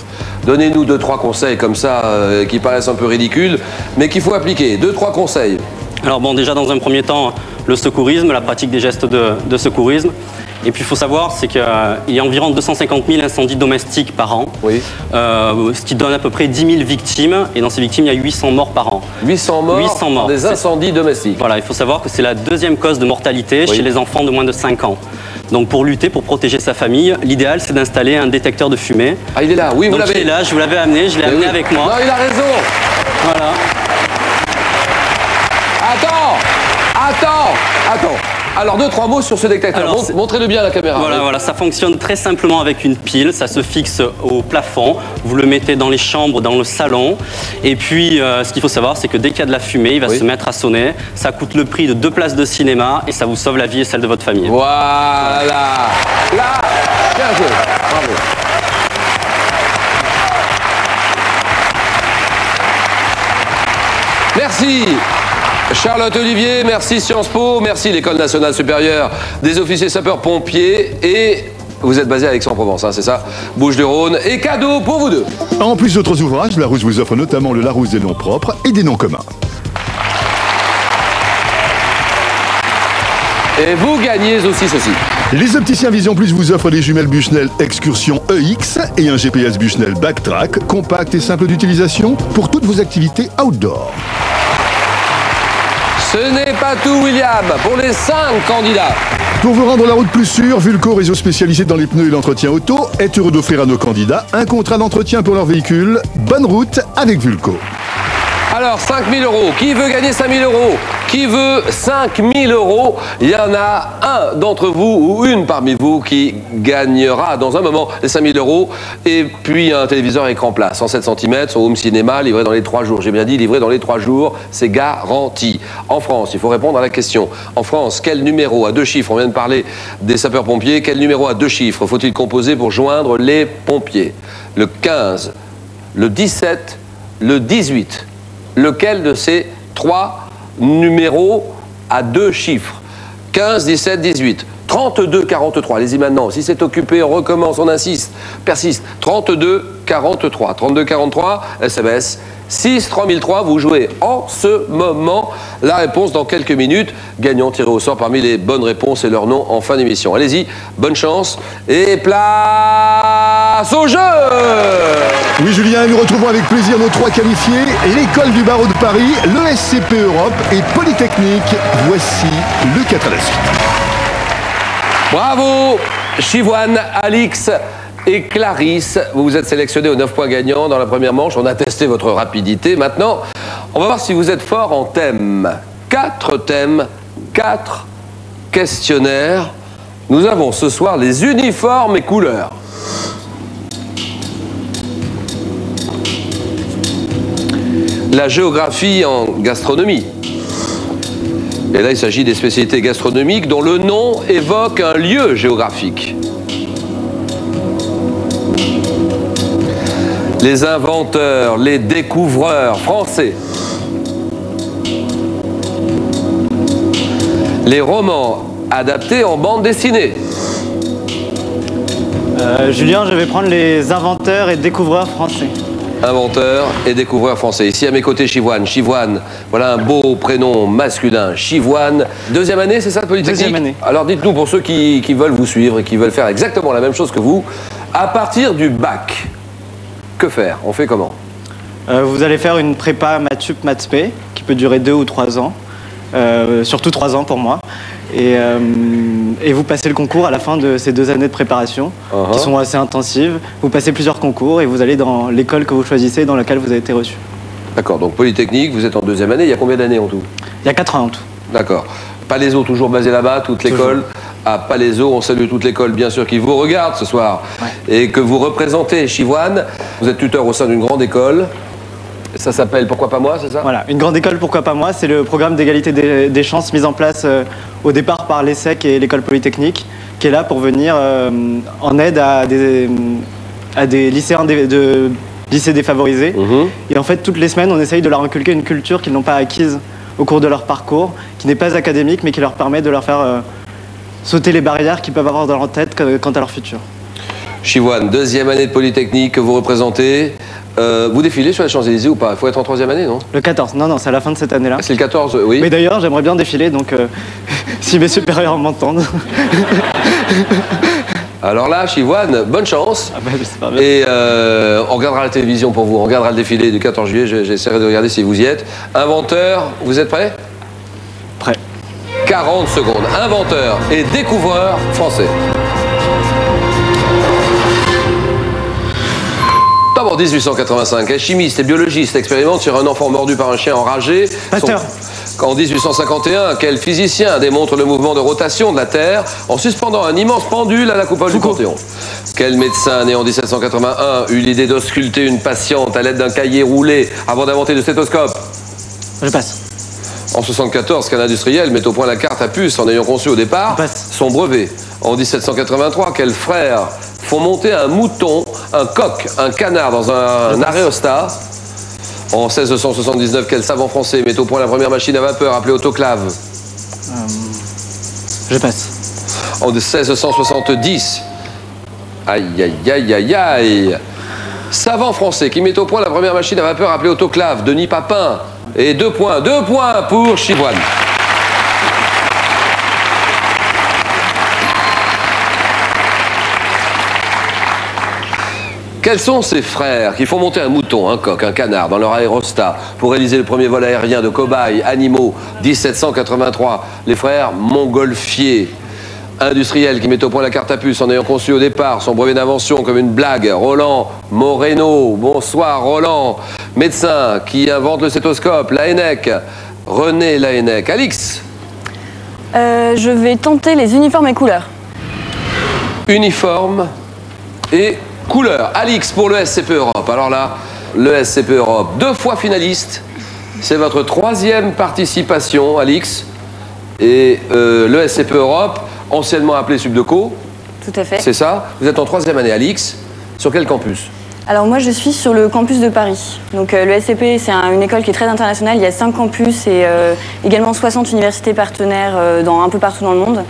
donnez-nous 2-3 conseils comme ça qui paraissent un peu ridicules, mais qu'il faut appliquer. 2-3 conseils. Alors bon, déjà dans un premier temps, le secourisme, la pratique des gestes de secourisme. Et puis il faut savoir, c'est qu'il y a environ 250 000 incendies domestiques par an, oui. Ce qui donne à peu près 10 000 victimes. Et dans ces victimes, il y a 800 morts par an. 800 morts des incendies domestiques. Voilà, il faut savoir que c'est la deuxième cause de mortalité chez les enfants de moins de 5 ans. Donc pour lutter, pour protéger sa famille, l'idéal c'est d'installer un détecteur de fumée. Ah il est là, oui vous l'avez. Il est là, je vous l'avais amené, je l'ai amené avec moi. Non il a raison. Voilà. Attends. Alors 2-3 mots sur ce détecteur. Montrez-le bien à la caméra. Voilà, ça fonctionne très simplement avec une pile, ça se fixe au plafond, vous le mettez dans les chambres, dans le salon, et puis ce qu'il faut savoir c'est que dès qu'il y a de la fumée, il va se mettre à sonner, ça coûte le prix de 2 places de cinéma et ça vous sauve la vie et celle de votre famille. Voilà. Là, bien joué. Bravo. Merci. Charlotte Olivier, merci Sciences Po, merci l'École nationale supérieure des officiers sapeurs-pompiers et vous êtes basé à Aix-en-Provence, hein, c'est ça? Bouches-du-Rhône. Et cadeau pour vous deux. En plus d'autres ouvrages, Larousse vous offre notamment le Larousse des noms propres et des noms communs. Et vous gagnez aussi ceci. Les opticiens Vision Plus vous offrent des jumelles Bushnell Excursion EX et un GPS Bushnell Backtrack, compact et simple d'utilisation pour toutes vos activités outdoor. Ce n'est pas tout, William, pour les 5 candidats. Pour vous rendre la route plus sûre, Vulco, réseau spécialisé dans les pneus et l'entretien auto, est heureux d'offrir à nos candidats un contrat d'entretien pour leur véhicule. Bonne route avec Vulco. Alors, 5 000 €. Qui veut gagner 5 000 €? Qui veut 5 000 €? Il y en a un d'entre vous ou une parmi vous qui gagnera dans un moment les 5 000 €. Et puis un téléviseur écran plat, 107 cm, son home cinéma, livré dans les 3 jours. J'ai bien dit livré dans les 3 jours, c'est garanti. En France, il faut répondre à la question. En France, quel numéro à 2 chiffres? On vient de parler des sapeurs-pompiers. Quel numéro à 2 chiffres faut-il composer pour joindre les pompiers? Le 15, le 17, le 18. Lequel de ces 3 numéros à 2 chiffres? 15, 17, 18. 32, 43. Allez-y maintenant. Si c'est occupé, on recommence, on insiste, persiste. 32, 43. 32, 43, SMS 6 3003. Vous jouez en ce moment. La réponse dans quelques minutes. Gagnant tiré au sort parmi les bonnes réponses et leur nom en fin d'émission. Allez-y, bonne chance et place au jeu. Oui Julien, nous retrouvons avec plaisir nos 3 qualifiés, l'école du barreau de Paris, le SCP Europe et Polytechnique. Voici le 4 à la suite. Bravo Chivoine, Alix et Clarisse. Vous vous êtes sélectionnés aux 9 points gagnants dans la première manche. On a testé votre rapidité. Maintenant, on va voir si vous êtes fort en thèmes. 4 thèmes, 4 questionnaires. Nous avons ce soir les uniformes et couleurs. La géographie en gastronomie. Et là, il s'agit des spécialités gastronomiques dont le nom évoque un lieu géographique. Les inventeurs, les découvreurs français. Les romans adaptés en bande dessinée. Julien, je vais prendre les inventeurs et découvreurs français. Inventeur et découvreur français. Ici à mes côtés, Chivoine. Chivoine, voilà un beau prénom masculin. Chivoine. Deuxième année, c'est ça, de Polytechnique? Deuxième année. Alors dites-nous, pour ceux qui veulent vous suivre et qui veulent faire exactement la même chose que vous, à partir du bac, que faire? On fait comment? Vous allez faire une prépa maths sup, maths spé, qui peut durer 2 ou 3 ans. Surtout 3 ans pour moi. Et vous passez le concours à la fin de ces 2 années de préparation, qui sont assez intensives. Vous passez plusieurs concours et vous allez dans l'école que vous choisissez dans laquelle vous avez été reçu. D'accord, donc Polytechnique, vous êtes en deuxième année. Il y a combien d'années en tout? Il y a 4 ans en tout. D'accord. Palaiseau, toujours basé là-bas, toute l'école. À Palaiseau, on salue toute l'école, bien sûr, qui vous regarde ce soir et que vous représentez. Chivoine, vous êtes tuteur au sein d'une grande école. Ça s'appelle Pourquoi pas moi, c'est ça? Voilà, une grande école Pourquoi pas moi, c'est le programme d'égalité des chances mis en place au départ par l'ESSEC et l'école polytechnique, qui est là pour venir en aide à des lycéens de lycées défavorisés. Et en fait, toutes les semaines, on essaye de leur inculquer une culture qu'ils n'ont pas acquise au cours de leur parcours, qui n'est pas académique, mais qui leur permet de leur faire sauter les barrières qu'ils peuvent avoir dans leur tête quant à leur futur. Chivoine, deuxième année de Polytechnique que vous représentez. Vous défilez sur les Champs-Élysées ou pas? Il faut être en troisième année, non? Le 14, non, c'est à la fin de cette année-là. C'est le 14, oui. Mais d'ailleurs, j'aimerais bien défiler, donc si mes supérieurs m'entendent. Alors là, Chivoine, bonne chance. Et on regardera la télévision pour vous, on regardera le défilé du 14 juillet, j'essaierai de regarder si vous y êtes. Inventeur, vous êtes prêts? Prêt. 40 secondes. Inventeur et découvreur français. En 1885, un chimiste et biologiste expérimente sur un enfant mordu par un chien enragé. Pasteur. En 1851, quel physicien démontre le mouvement de rotation de la Terre en suspendant un immense pendule à la coupole du Panthéon? Quel médecin né en 1781 eut l'idée d'ausculter une patiente à l'aide d'un cahier roulé avant d'inventer le stéthoscope? Je passe. En 1974, quel industriel met au point la carte à puce en ayant conçu au départ son brevet? En 1783, quels frères font monter un mouton, un coq, un canard dans un aréostat? En 1679, quel savant français met au point la première machine à vapeur appelée autoclave? Je passe. En 1670, aïe, savant français qui met au point la première machine à vapeur appelée autoclave, Denis Papin. Et 2 points pour Chivoine. Quels sont ces frères qui font monter un mouton, un coq, un canard dans leur aérostat pour réaliser le premier vol aérien de cobayes animaux 1783? Les frères Montgolfier. Industriel qui met au point la carte à puce en ayant conçu au départ son brevet d'invention comme une blague, Roland Moreno. Bonsoir Roland. Médecin qui invente le stéthoscope, Laennec. René Laennec. Alix? Je vais tenter les uniformes et couleurs. Uniforme et couleurs. Alix pour le SCP Europe. Alors là, le SCP Europe, 2 fois finaliste. C'est votre 3e participation, Alix. Et le SCP Europe, anciennement appelé Subdeco. Tout à fait. C'est ça. Vous êtes en 3e année, Alix. Sur quel campus? Alors moi, je suis sur le campus de Paris. Donc le SCP, c'est une école qui est très internationale. Il y a 5 campus et également 60 universités partenaires un peu partout dans le monde.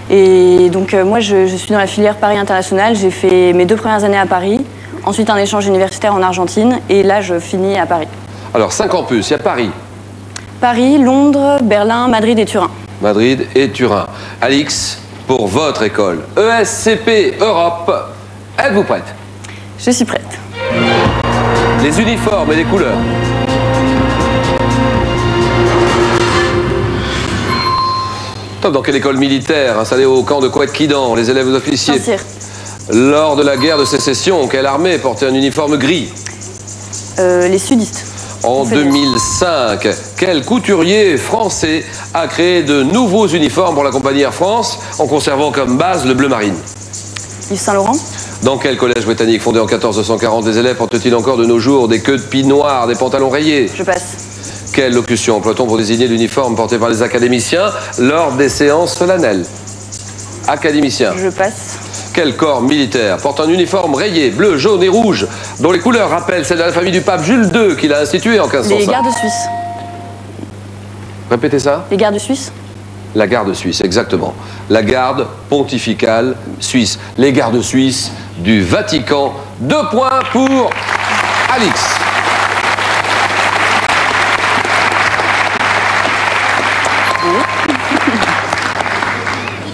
Et donc moi, je suis dans la filière Paris International. J'ai fait mes 2 premières années à Paris. Ensuite, un échange universitaire en Argentine. Et là, je finis à Paris. Alors, 5 campus. Il y a Paris. Paris, Londres, Berlin, Madrid et Turin. Madrid et Turin. Alix, pour votre école, ESCP Europe, êtes-vous prête? Je suis prête. Les uniformes et les couleurs. Top, dans quelle école militaire installée au camp de Couët-Quidan, les élèves officiers? Saint-Cyr. Lors de la guerre de sécession, quelle armée portait un uniforme gris? Les sudistes. En 2005, quel couturier français a créé de nouveaux uniformes pour la compagnie Air France en conservant comme base le bleu marine? Yves Saint-Laurent. Dans quel collège britannique fondé en 1440 les élèves portent-ils encore de nos jours des queues de pie noires, des pantalons rayés? Je passe. Quelle locution emploie-t-on pour désigner l'uniforme porté par les académiciens lors des séances solennelles? Académicien. Je passe. Quel corps militaire porte un uniforme rayé, bleu, jaune et rouge, dont les couleurs rappellent celles de la famille du pape Jules II qui l'a institué en 1505? Les gardes suisses. Répétez ça. Les gardes suisses. La garde suisse, exactement. La garde pontificale suisse. Les gardes suisses du Vatican. 2 points pour Alix.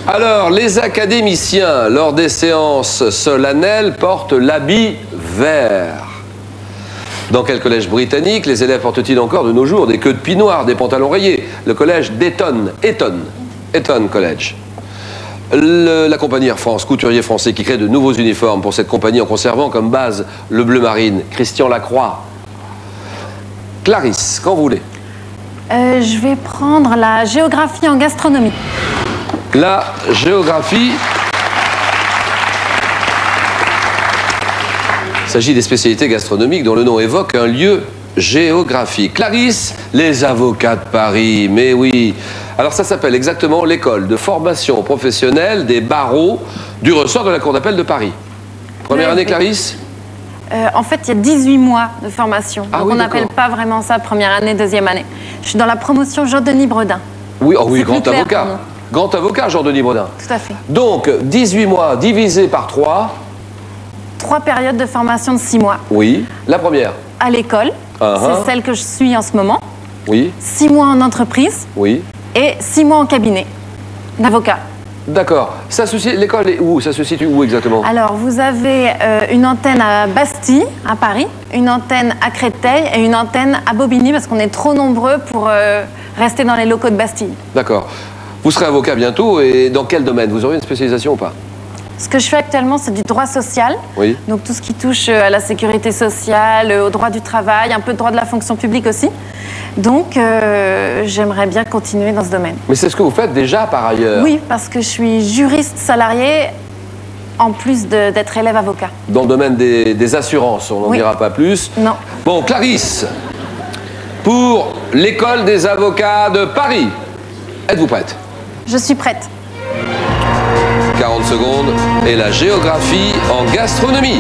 Alors, les académiciens, lors des séances solennelles, portent l'habit vert. Dans quel collège britannique les élèves portent-ils encore de nos jours des queues de pie noires, des pantalons rayés? Le collège d'Eton. Eton College. La compagnie Air France, couturier français qui crée de nouveaux uniformes pour cette compagnie en conservant comme base le bleu marine. Christian Lacroix. Clarisse, quand vous voulez. Je vais prendre la géographie en gastronomie. La géographie. Il s'agit des spécialités gastronomiques dont le nom évoque un lieu géographique. Clarisse, les avocats de Paris, mais oui. Alors ça s'appelle exactement l'école de formation professionnelle des barreaux du ressort de la Cour d'appel de Paris. Première année, Clarisse? En fait, il y a 18 mois de formation. Donc oui, on n'appelle pas vraiment ça première année, deuxième année. Je suis dans la promotion Jean-Denis Bredin. Oui, oh oui, grand avocat. Grand avocat, Jean-Denis Bredin. Tout à fait. Donc, 18 mois divisé par 3. 3 périodes de formation de 6 mois. Oui. La première? À l'école. C'est celle que je suis en ce moment. Oui. 6 mois en entreprise. Oui. Et 6 mois en cabinet d'avocat. D'accord. L'école est où? Ça se situe où exactement? Alors, vous avez une antenne à Bastille, à Paris, une antenne à Créteil et une antenne à Bobigny parce qu'on est trop nombreux pour rester dans les locaux de Bastille. D'accord. Vous serez avocat bientôt et dans quel domaine? Vous aurez une spécialisation ou pas? Ce que je fais actuellement, c'est du droit social. Oui. Donc tout ce qui touche à la sécurité sociale, au droit du travail, un peu de droit de la fonction publique aussi. Donc j'aimerais bien continuer dans ce domaine. Mais c'est ce que vous faites déjà par ailleurs? Oui, parce que je suis juriste salarié en plus d'être élève avocat. Dans le domaine des assurances, on n'en dira pas plus. Non. Bon, Clarisse, pour l'école des avocats de Paris, êtes-vous prête? Je suis prête. 40 secondes et la géographie en gastronomie.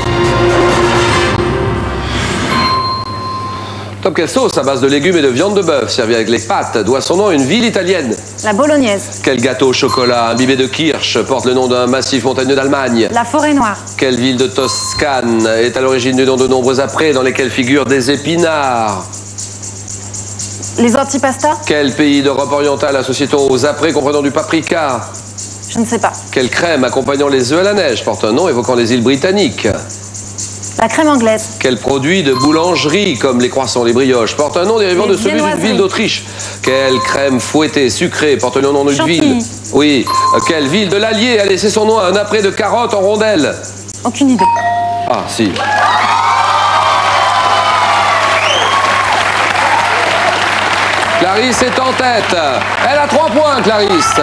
Top quelle sauce à base de légumes et de viande de bœuf servie avec les pâtes doit son nom à une ville italienne? La bolognaise. Quel gâteau au chocolat imbibé de kirsch porte le nom d'un massif montagneux d'Allemagne? La forêt noire. Quelle ville de Toscane est à l'origine du nom de nombreux apprêts dans lesquels figurent des épinards? Les antipastas. Quel pays d'Europe orientale associe-t-on aux apprêts comprenant du paprika? Je ne sais pas. Quelle crème accompagnant les œufs à la neige porte un nom évoquant les îles britanniques? La crème anglaise. Quel produit de boulangerie, comme les croissants, les brioches, porte un nom dérivant de celui d'une ville d'Autriche? Quelle crème fouettée, sucrée, porte le nom d'une ville? Oui. Quelle ville de l'Allier a laissé son nom à un apprêt de carottes en rondelles? Aucune idée. Ah, si. Clarisse est en tête. Elle a 3 points, Clarisse.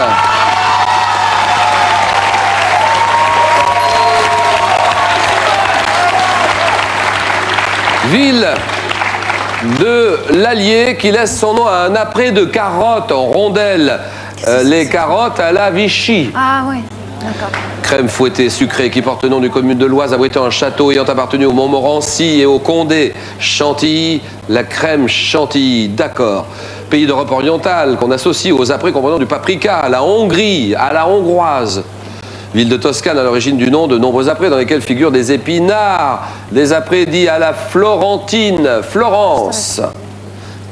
Ville de l'Allier qui laisse son nom à un apprêt de carottes en rondelles. Les carottes à la Vichy. Ah oui, d'accord. Crème fouettée sucrée qui porte le nom du commune de l'Oise abritant un château ayant appartenu au Montmorency et au Condé. Chantilly, la crème chantilly, d'accord. Pays d'Europe orientale qu'on associe aux apprêts comprenant du paprika, à la Hongrie, à la hongroise. Ville de Toscane à l'origine du nom de nombreux apprêts dans lesquels figurent des épinards, des apprêts dits à la florentine, Florence.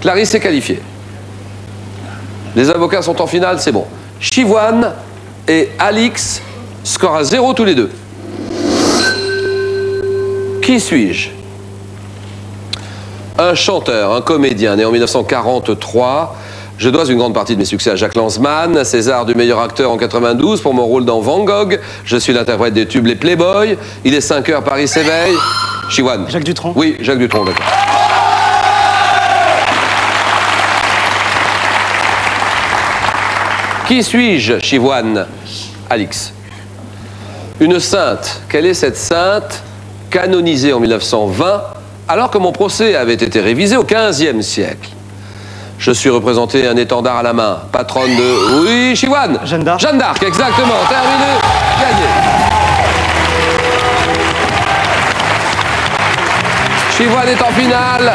Clarisse est qualifiée. Les avocats sont en finale, c'est bon. Chivoine et Alix, score à 0 tous les deux. Qui suis-je? Un chanteur, un comédien né en 1943. Je dois une grande partie de mes succès à Jacques Lanzmann, César du meilleur acteur en 92 pour mon rôle dans Van Gogh. Je suis l'interprète des tubes Les Playboys. Il est 5 heures, Paris s'éveille. Chivoine. Jacques Dutronc. Oui, Jacques Dutronc, d'accord. Qui suis-je, Chivoine? Alix. Une sainte. Quelle est cette sainte canonisée en 1920 alors que mon procès avait été révisé au XVe siècle? Je suis représenté un étendard à la main, patronne de... Oui, Chivoine. Jeanne d'Arc. Jeanne d'Arc, exactement. Terminé, gagné. Chivoine est en finale.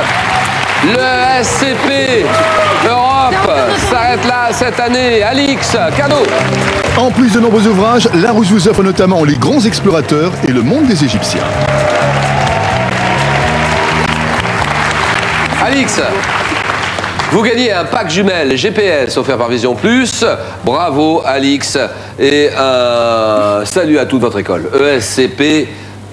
Le SCP Europe s'arrête là cette année. Alix, cadeau. En plus de nombreux ouvrages, Larousse vous offre notamment Les Grands Explorateurs et Le Monde des Égyptiens. Alix, vous gagnez un pack jumelle GPS offert par Vision Plus. Bravo Alix et un salut à toute votre école. ESCP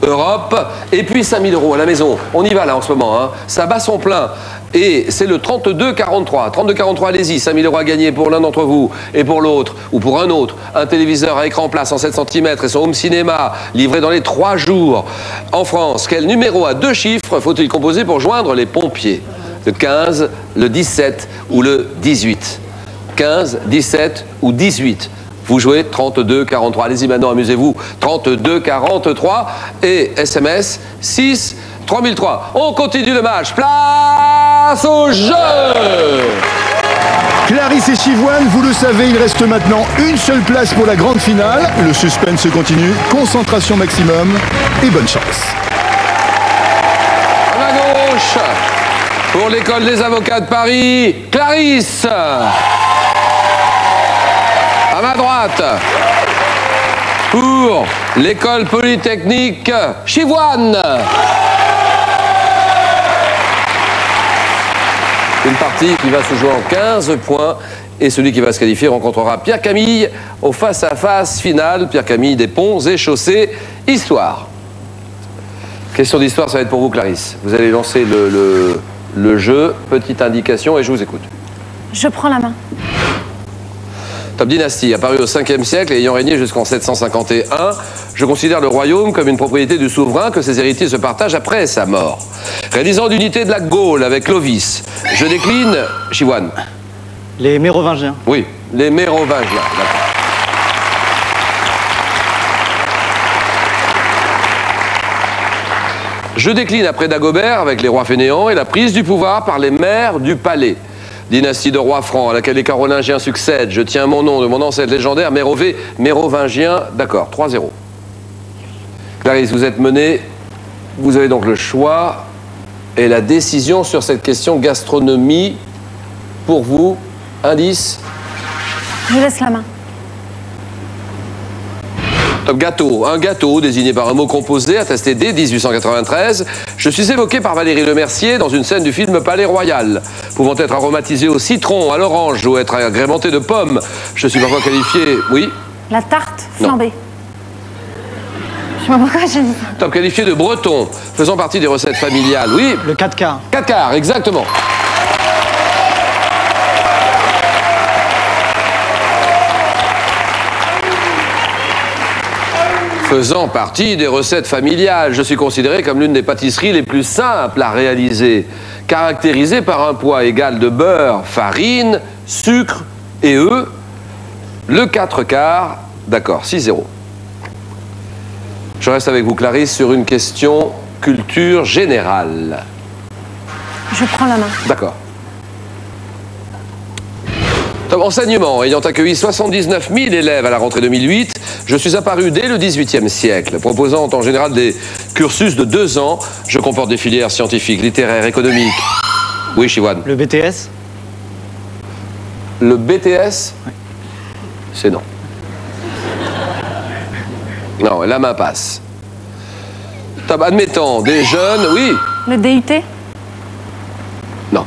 Europe. Et puis 5 000 € à la maison. On y va là en ce moment. Hein. Ça bat son plein. Et c'est le 32-43. 32-43, allez-y. 5 000 € à gagner pour l'un d'entre vous et pour l'autre ou pour un autre. Un téléviseur à écran plat 107 cm et son home cinéma livré dans les 3 jours. En France, quel numéro à 2 chiffres faut-il composer pour joindre les pompiers? Le 15, le 17 ou le 18. 15, 17 ou 18. Vous jouez 32-43. Allez-y maintenant, amusez-vous. 32-43 et SMS 6 3003. On continue le match. Place au jeu. Clarisse et Chivoine, vous le savez, il reste maintenant une seule place pour la grande finale. Le suspense continue. Concentration maximum et bonne chance. À ma gauche, pour l'école des avocats de Paris, Clarisse. À ma droite, pour l'école polytechnique, Chivoine. Une partie qui va se jouer en 15 points et celui qui va se qualifier rencontrera Pierre-Camille au face-à-face final. Pierre-Camille des Ponts et Chaussées, histoire. Question d'histoire, ça va être pour vous Clarisse. Vous allez lancer le jeu, petite indication et je vous écoute. Je prends la main. Top Dynastie, apparu au 5e siècle et ayant régné jusqu'en 751, je considère le royaume comme une propriété du souverain que ses héritiers se partagent après sa mort. Réalisant l'unité de la Gaule avec Clovis, je décline, Chivoine. Les Mérovingiens. Oui, les Mérovingiens, d'accord. Je décline après Dagobert avec les rois fainéants et la prise du pouvoir par les maires du palais. Dynastie de rois francs à laquelle les Carolingiens succèdent. Je tiens mon nom de mon ancêtre légendaire, Mérovingien. D'accord, 3-0. Clarisse, vous êtes menée. Vous avez donc le choix et la décision sur cette question gastronomie. Pour vous, indice. Je laisse la main. Top gâteau. Un gâteau désigné par un mot composé, attesté dès 1893. Je suis évoqué par Valérie Lemercier dans une scène du film Palais Royal. Pouvant être aromatisé au citron, à l'orange ou être agrémenté de pommes. Je suis parfois qualifié... Oui? La tarte flambée. Je sais pas pourquoi j'ai dit ça. Top qualifié de breton, faisant partie des recettes familiales. Oui? Le 4 quarts. 4 quarts, exactement. Faisant partie des recettes familiales, je suis considéré comme l'une des pâtisseries les plus simples à réaliser, caractérisée par un poids égal de beurre, farine, sucre et œufs. Le 4 quarts, d'accord, 6-0. Je reste avec vous, Clarisse, sur une question culture générale. Je prends la main. D'accord. Enseignement, ayant accueilli 79 000 élèves à la rentrée 2008, je suis apparu dès le XVIIIe siècle, proposant en général des cursus de 2 ans. Je comporte des filières scientifiques, littéraires, économiques. Oui, Chivoine. Le BTS. Le BTS? Oui. C'est non. Non, la main passe. Admettons, des jeunes, oui. Le DUT? Non.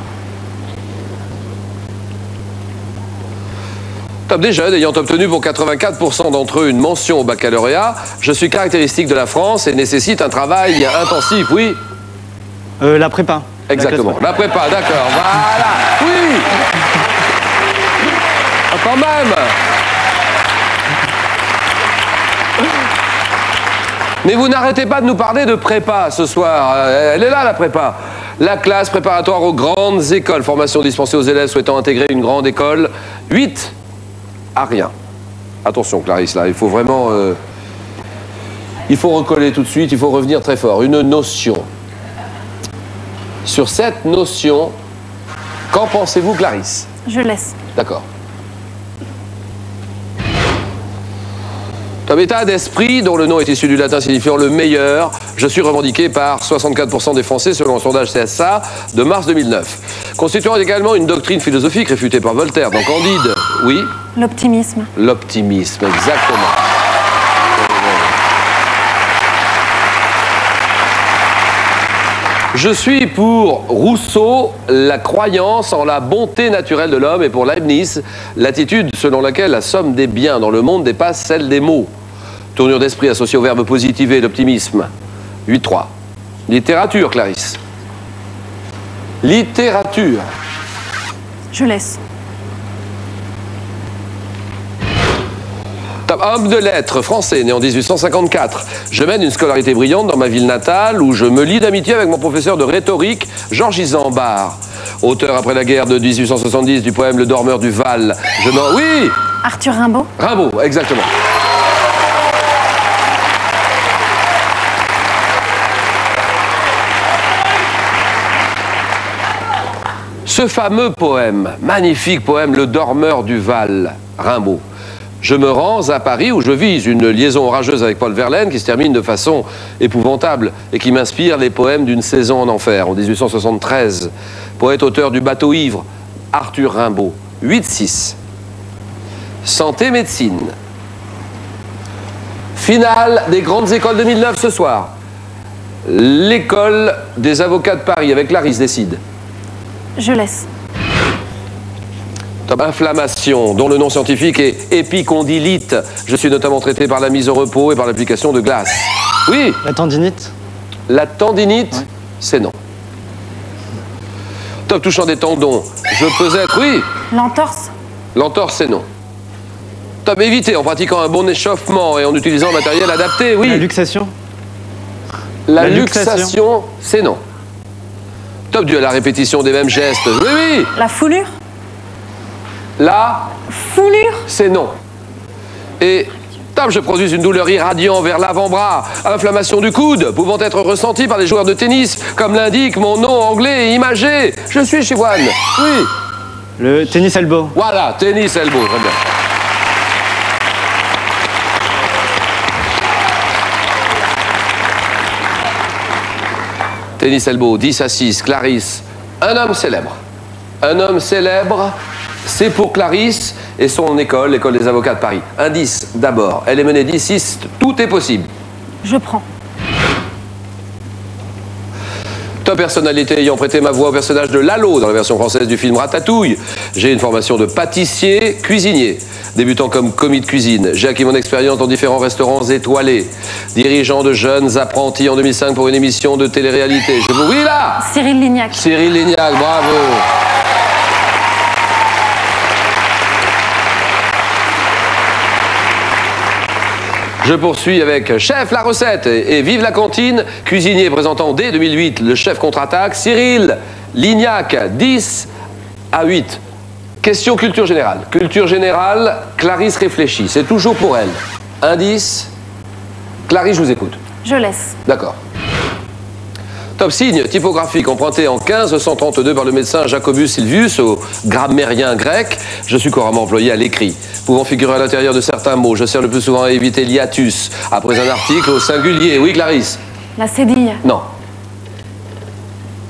Des jeunes ayant obtenu pour 84% d'entre eux une mention au baccalauréat, je suis caractéristique de la France et nécessite un travail intensif, oui? La prépa. Exactement, la prépa, d'accord, voilà, oui! Ah, quand même! Mais vous n'arrêtez pas de nous parler de prépa ce soir, elle est là la prépa. La classe préparatoire aux grandes écoles, formation dispensée aux élèves souhaitant intégrer une grande école, 8 à rien. Attention Clarisse, là, il faut vraiment... il faut recoller tout de suite, il faut revenir très fort. Une notion. Sur cette notion, qu'en pensez-vous Clarisse? Je laisse. D'accord. Comme état d'esprit, dont le nom est issu du latin signifiant le meilleur, je suis revendiqué par 64% des Français selon un sondage CSA de mars 2009. constituant également une doctrine philosophique réfutée par Voltaire dans Candide. Oui. L'optimisme. L'optimisme, exactement. Je suis pour Rousseau la croyance en la bonté naturelle de l'homme et pour Leibniz l'attitude selon laquelle la somme des biens dans le monde dépasse celle des maux. Tournure d'esprit associée au verbe positiver, l'optimisme. 8-3. Littérature, Clarisse. Littérature. Je laisse. Homme de lettres, français, né en 1854. Je mène une scolarité brillante dans ma ville natale où je me lie d'amitié avec mon professeur de rhétorique, Georges Isambard. Auteur après la guerre de 1870 du poème Le Dormeur du Val. Oui. Arthur Rimbaud. Rimbaud, exactement. Ce fameux poème, magnifique poème, Le Dormeur du Val, Rimbaud. Je me rends à Paris où je vise une liaison orageuse avec Paul Verlaine qui se termine de façon épouvantable et qui m'inspire les poèmes d'une saison en enfer en 1873. Poète-auteur du Bateau ivre, Arthur Rimbaud. 8-6. Santé, médecine. Finale des grandes écoles 2009 ce soir. L'école des avocats de Paris avec Clarisse décide. Je laisse. Inflammation, dont le nom scientifique est épicondylite. Je suis notamment traité par la mise au repos et par l'application de glace. Oui. La tendinite. La tendinite, ouais. C'est non. Top touchant des tendons. Je peux être, oui. L'entorse. L'entorse, c'est non. Top éviter en pratiquant un bon échauffement et en utilisant un matériel adapté, oui. La luxation. La luxation, c'est non. Top dû à la répétition des mêmes gestes. Oui, oui. La foulure. La foulure, c'est non. Et top, je produis une douleur irradiante vers l'avant-bras, inflammation du coude, pouvant être ressentie par les joueurs de tennis, comme l'indique mon nom anglais et imagé. Je suis chez One. Oui. Le tennis elbow. Voilà, tennis elbow, très bien. Tennis elbow, 10-6, Clarisse. Un homme célèbre. Un homme célèbre. C'est pour Clarisse et son école, l'école des avocats de Paris. Indice, d'abord. Elle est menée 10-6, tout est possible. Je prends. Top personnalité ayant prêté ma voix au personnage de Lalo dans la version française du film Ratatouille. J'ai une formation de pâtissier, cuisinier. Débutant comme commis de cuisine, j'ai acquis mon expérience dans différents restaurants étoilés. Dirigeant de jeunes apprentis en 2005 pour une émission de télé-réalité. Je vous... Oui, là. Cyril Lignac. Cyril Lignac, bravo. Je poursuis avec Chef la recette et Vive la cantine, cuisinier présentant dès 2008 le chef contre-attaque, Cyril Lignac, 10-8. Question culture générale. Culture générale, Clarisse réfléchit, c'est toujours pour elle. Indice, Clarisse, je vous écoute. Je laisse. D'accord. Top signe typographique emprunté en 1532 par le médecin Jacobus Silvius au grammairien grec. Je suis couramment employé à l'écrit, pouvant figurer à l'intérieur de certains mots. Je sers le plus souvent à éviter l'hiatus, après un article au singulier. Oui, Clarisse. La cédille. Non.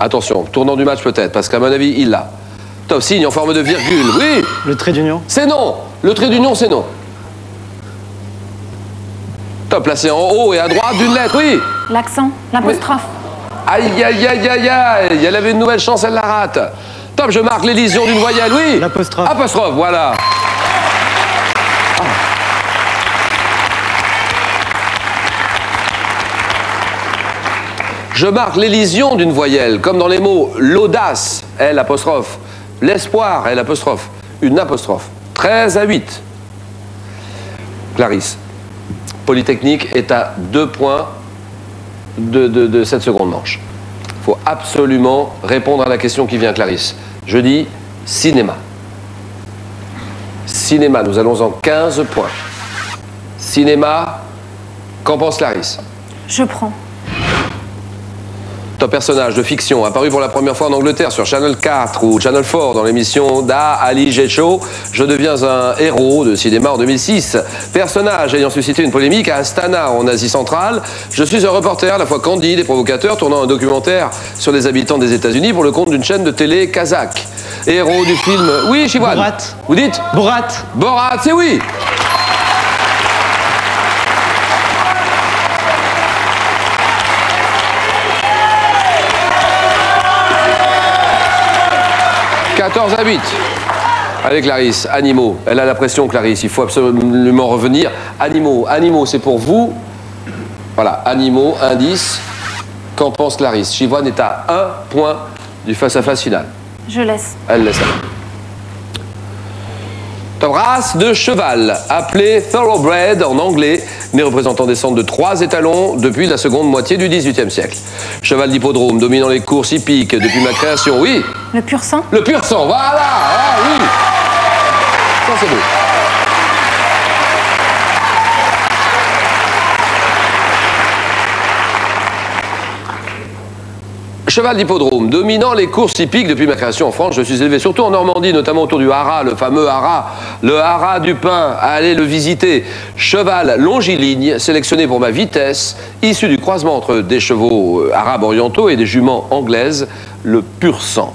Attention, tournant du match peut-être, parce qu'à mon avis, il l'a. Top signe en forme de virgule. Oui. Le trait d'union. C'est non. Le trait d'union, c'est non. Top placé en haut et à droite d'une lettre. Oui. L'accent. L'apostrophe. Aïe, aïe, aïe, aïe, aïe. Elle avait une nouvelle chance, elle la rate. Top, je marque l'élision d'une voyelle, oui. L'apostrophe. Apostrophe, voilà. Ah. Je marque l'élision d'une voyelle, comme dans les mots l'audace, L apostrophe, l'espoir, L apostrophe, une apostrophe. 13-8. Clarisse, Polytechnique est à 2 points de cette seconde manche. Il faut absolument répondre à la question qui vient, Clarisse. Je dis cinéma. Cinéma, nous allons en 15 points. Cinéma, qu'en pense Clarisse? Je prends. Top personnage de fiction apparu pour la première fois en Angleterre sur Channel 4 ou Channel 4 dans l'émission d'A. Ali G. Show. Je deviens un héros de cinéma en 2006. Personnage ayant suscité une polémique à Astana en Asie centrale. Je suis un reporter à la fois candide et provocateur tournant un documentaire sur les habitants des États-Unis pour le compte d'une chaîne de télé kazakh. Héros du film... Oui, Chivoine. Borat. Vous dites Borat. Borat, c'est oui. à 8. Allez Clarisse, animaux. Elle a la pression Clarisse, il faut absolument revenir. Animaux, animaux c'est pour vous. Voilà, animaux, indice. Qu'en pense Clarisse? Chivoine est à 1 point du face-à-face final. Je laisse. Elle laisse. Race de cheval, appelé Thoroughbred en anglais, né représentant des centres de 3 étalons depuis la seconde moitié du XVIIIe siècle. Cheval d'hippodrome, dominant les courses hippiques depuis ma création, oui. Le pur sang. Le pur sang, voilà, ah, oui. Ça c'est beau. Cheval d'hippodrome, dominant les courses hippiques depuis ma création en France. Je suis élevé surtout en Normandie, notamment autour du haras, le fameux haras, le haras du Pin, allez le visiter. Cheval longiligne, sélectionné pour ma vitesse, issu du croisement entre des chevaux arabes orientaux et des juments anglaises, le pur sang.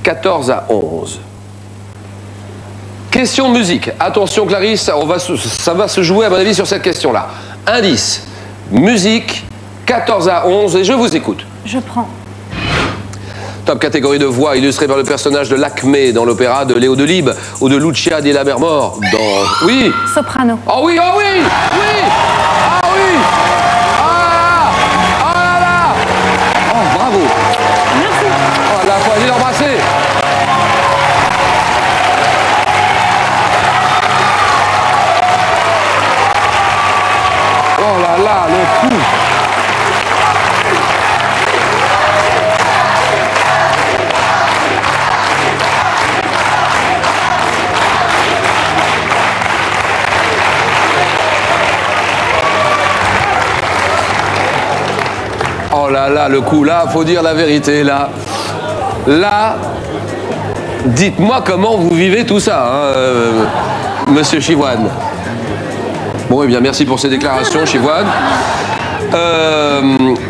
14 à 11. Question musique. Attention Clarisse, ça va se jouer à mon avis sur cette question-là. Indice, musique. 14 à 11, et je vous écoute. Je prends. Top catégorie de voix, illustrée par le personnage de Lakmé dans l'opéra de Léo Delibes ou de Lucia di Lammermoor dans... Oui. Soprano. Oh oui, oh oui, oui. Ah oui. Ah là là. Oh, bravo. Merci. Oh, la poignée d'embrasser. Oh là là, le coup. Oh là là, le coup, là, faut dire la vérité, là. Là, dites-moi comment vous vivez tout ça, hein, monsieur Chivoine. Bon, eh bien, merci pour ces déclarations, Chivoine.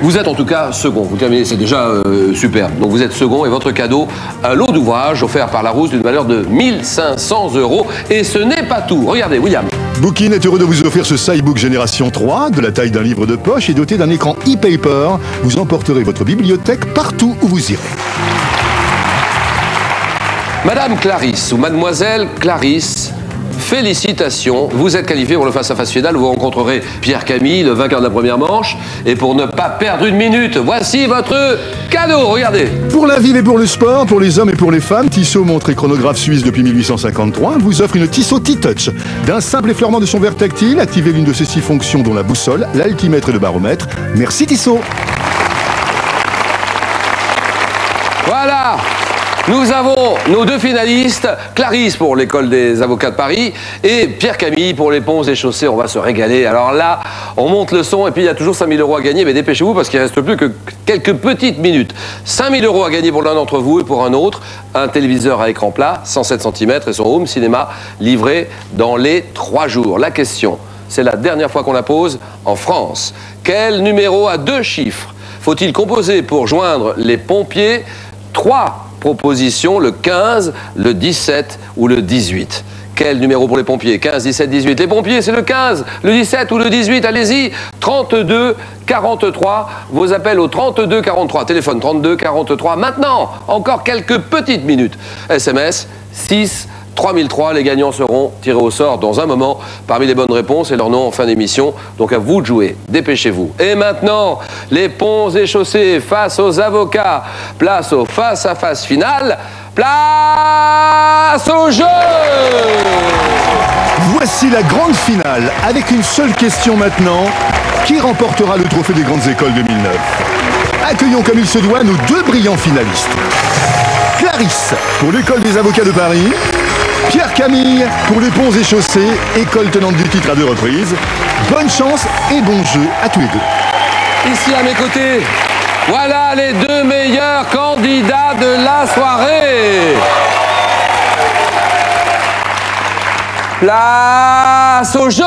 Vous êtes en tout cas second. Vous terminez, c'est déjà super. Donc vous êtes second et votre cadeau, un lot d'ouvrage offert par Larousse d'une valeur de 1 500 €. Et ce n'est pas tout. Regardez, William. Bookin est heureux de vous offrir ce Sci-Book Génération 3, de la taille d'un livre de poche et doté d'un écran e-paper. Vous emporterez votre bibliothèque partout où vous irez. Madame Clarisse ou Mademoiselle Clarisse, félicitations, vous êtes qualifié pour le face-à-face final. Vous rencontrerez Pierre Camille, le vainqueur de la première manche. Et pour ne pas perdre une minute, voici votre cadeau, regardez. Pour la ville et pour le sport, pour les hommes et pour les femmes, Tissot, montre et chronographe suisse depuis 1853, vous offre une Tissot T-Touch. D'un simple effleurement de son verre tactile, activez l'une de ces 6 fonctions dont la boussole, l'altimètre et le baromètre. Merci Tissot. Voilà. Nous avons nos 2 finalistes, Clarisse pour l'école des avocats de Paris et Pierre Camille pour les ponts et chaussées. On va se régaler. Alors là, on monte le son et puis il y a toujours 5 000 € à gagner. Mais dépêchez-vous parce qu'il ne reste plus que quelques petites minutes. 5 000 € à gagner pour l'un d'entre vous et pour un autre. Un téléviseur à écran plat, 107 cm et son home cinéma livré dans les 3 jours. La question, c'est la dernière fois qu'on la pose en France. Quel numéro à 2 chiffres faut-il composer pour joindre les pompiers? 3 propositions, le 15, le 17 ou le 18. Quel numéro pour les pompiers? 15, 17, 18. Les pompiers, c'est le 15, le 17 ou le 18. Allez-y, 32 43. Vos appels au 32 43. Téléphone 32 43. Maintenant, encore quelques petites minutes. SMS 6 3003. Les gagnants seront tirés au sort dans un moment parmi les bonnes réponses et leur nom en fin d'émission. Donc à vous de jouer. Dépêchez-vous. Et maintenant, les ponts et chaussées face aux avocats. Place au face-à-face final. Place au jeu! Voici la grande finale, avec une seule question maintenant. Qui remportera le trophée des grandes écoles 2009? Accueillons comme il se doit nos 2 brillants finalistes. Clarisse, pour l'école des avocats de Paris. Pierre Camille, pour les ponts et chaussées, école tenante du titre à 2 reprises. Bonne chance et bon jeu à tous les 2. Ici à mes côtés, Voilà les deux meilleurs candidats de la soirée. Place au jeu.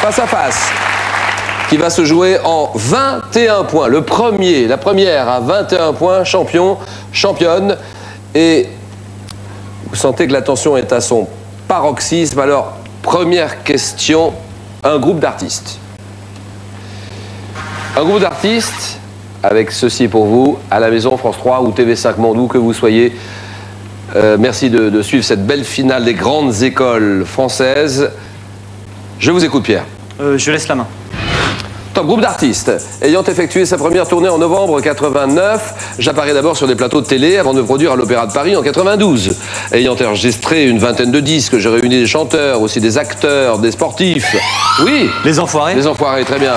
Face à face, qui va se jouer en 21 points. La première à 21 points, champion, championne. Et vous sentez que la tension est à son paroxysme. Alors, première question, un groupe d'artistes. Un groupe d'artistes, avec ceci pour vous, à la maison France 3 ou TV5 Monde, où que vous soyez. Merci de suivre cette belle finale des grandes écoles françaises. Je vous écoute, Pierre. Je laisse la main. Top groupe d'artistes. Ayant effectué sa première tournée en novembre 89, j'apparais d'abord sur des plateaux de télé avant de produire à l'Opéra de Paris en 92. Ayant enregistré une vingtaine de disques, j'ai réuni des chanteurs, aussi des acteurs, des sportifs. Oui. Les Enfoirés. Les Enfoirés, très bien.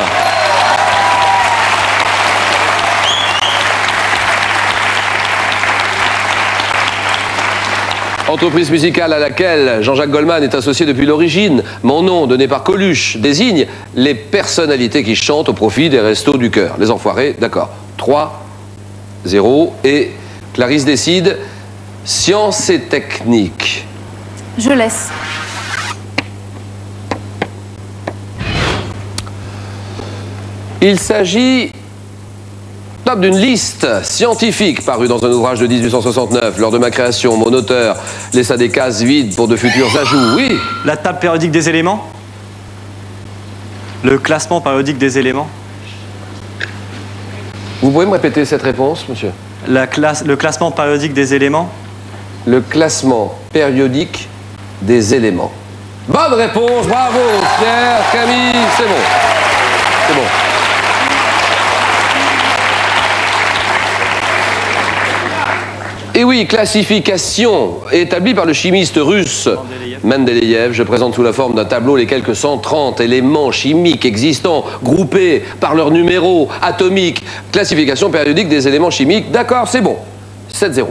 Entreprise musicale à laquelle Jean-Jacques Goldman est associé depuis l'origine. Mon nom, donné par Coluche, désigne les personnalités qui chantent au profit des restos du cœur. Les Enfoirés, d'accord. 3-0. Et Clarisse décide, sciences et techniques. Je laisse. Il s'agit d'une liste scientifique parue dans un ouvrage de 1869. Lors de ma création, mon auteur laissa des cases vides pour de futurs ajouts. Oui. La table périodique des éléments. Le classement périodique des éléments. Vous pouvez me répéter cette réponse, monsieur? Le classement périodique des éléments. Le classement périodique des éléments. Bonne réponse, bravo Pierre, Camille, c'est bon. C'est bon. Et oui, classification établie par le chimiste russe Mendeleïev. Je présente sous la forme d'un tableau les quelques 130 éléments chimiques existants, groupés par leur numéro atomique. Classification périodique des éléments chimiques. D'accord, c'est bon. 7-0.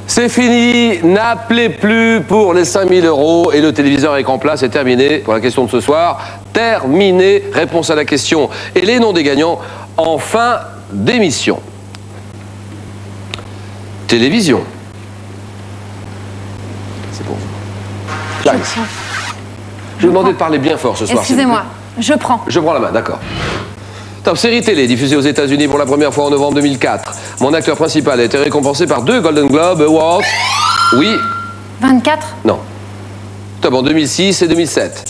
C'est fini, n'appelez plus pour les 5000 € et le téléviseur à écran plat, c'est terminé pour la question de ce soir. Terminé, réponse à la question et les noms des gagnants en fin d'émission. Télévision. C'est pour vous. Clarisse. Je vous demandais de parler bien fort ce soir. Excusez-moi, je prends. Je prends la main, d'accord. Top série télé, diffusée aux États-Unis pour la première fois en novembre 2004. Mon acteur principal a été récompensé par 2 Golden Globe Awards. Oui. 24. Non. Top en 2006 et 2007.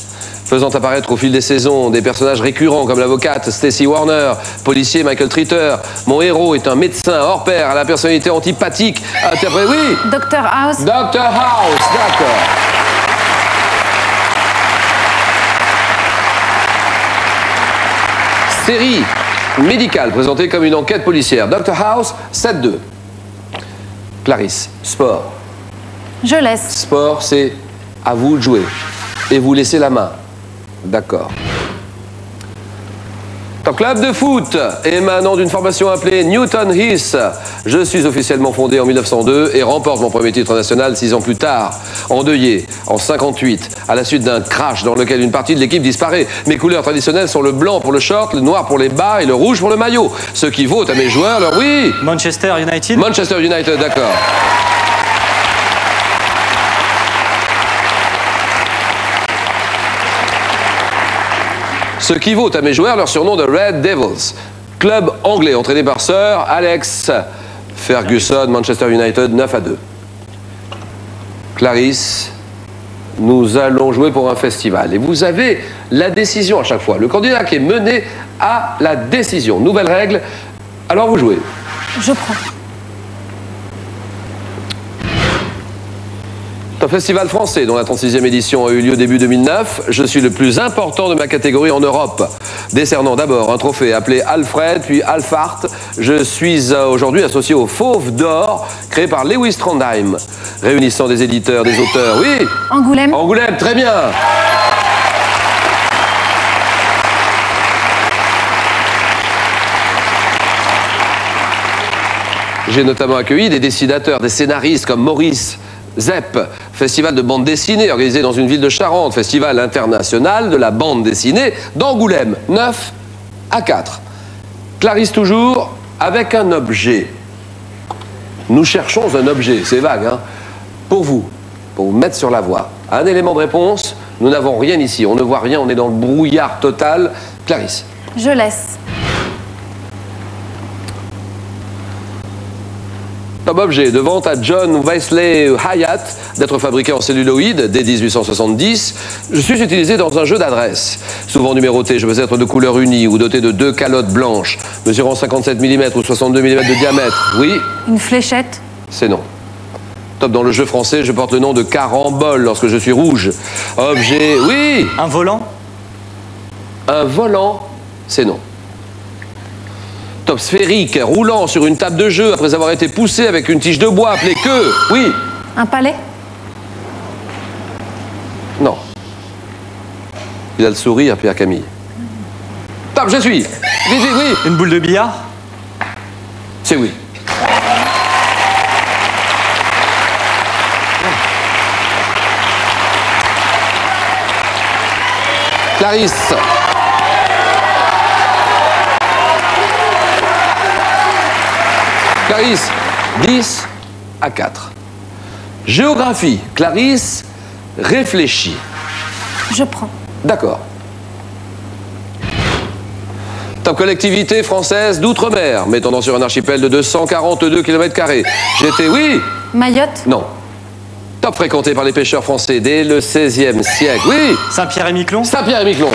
Faisant apparaître au fil des saisons des personnages récurrents comme l'avocate Stacey Warner, policier Michael Tritter. Mon héros est un médecin hors pair à la personnalité antipathique. Oui. Dr House. Dr House, d'accord. Série médicale présentée comme une enquête policière. Dr House, 7-2. Clarisse, sport. Je laisse. Sport, c'est à vous de jouer. Et vous laissez la main. D'accord. Club de foot émanant d'une formation appelée Newton Heath. Je suis officiellement fondé en 1902 et remporte mon premier titre national 6 ans plus tard. Endeuillé en 58 à la suite d'un crash dans lequel une partie de l'équipe disparaît. Mes couleurs traditionnelles sont le blanc pour le short, le noir pour les bas et le rouge pour le maillot. Ce qui vaut à mes joueurs leur oui. Manchester United. Manchester United, d'accord. Ce qui vaut à mes joueurs leur surnom de Red Devils. Club anglais entraîné par Sir Alex Ferguson, Manchester United, 9-2. Clarisse, nous allons jouer pour un festival. Et vous avez la décision à chaque fois. Le candidat qui est mené a la décision. Nouvelle règle, alors vous jouez. Je prends. Un festival français dont la 36e édition a eu lieu début 2009. Je suis le plus important de ma catégorie en Europe. Décernant d'abord un trophée appelé Alfred, puis Alphard. Je suis aujourd'hui associé au Fauve d'Or, créé par Lewis Trondheim, réunissant des éditeurs, des auteurs. Oui. Angoulême. Angoulême, très bien. J'ai notamment accueilli des dessinateurs, des scénaristes comme Maurice Zepp, Festival de bande dessinée organisé dans une ville de Charente. Festival international de la bande dessinée d'Angoulême. 9 à 4. Clarisse toujours avec un objet. Nous cherchons un objet, c'est vague, hein. Pour vous mettre sur la voie. Un élément de réponse, nous n'avons rien ici, on ne voit rien, on est dans le brouillard total. Clarisse. Je laisse. Top objet de vente à John Wesley Hyatt, d'être fabriqué en celluloïd dès 1870. Je suis utilisé dans un jeu d'adresse. Souvent numéroté, je veux être de couleur unie ou doté de 2 calottes blanches, mesurant 57 mm ou 62 mm de diamètre. Oui. Une fléchette. C'est non. Top dans le jeu français, je porte le nom de carambole lorsque je suis rouge. Objet, oui. Un volant. Un volant, c'est non. Top sphérique, roulant sur une table de jeu après avoir été poussé avec une tige de bois appelée queue. Oui. Un palais. Non. Il a le sourire, Pierre Camille. Top, je suis. Vite, vite, oui. Une boule de billard. C'est oui. Clarisse. Clarisse, 10 à 4. Géographie, Clarisse réfléchit. Je prends. D'accord. Top collectivité française d'outre-mer, m'étendant sur un archipel de 242 km². J'étais, oui. Mayotte. Non. Top fréquenté par les pêcheurs français dès le XVIe siècle. Oui. Saint-Pierre-et-Miquelon. Saint-Pierre-et-Miquelon.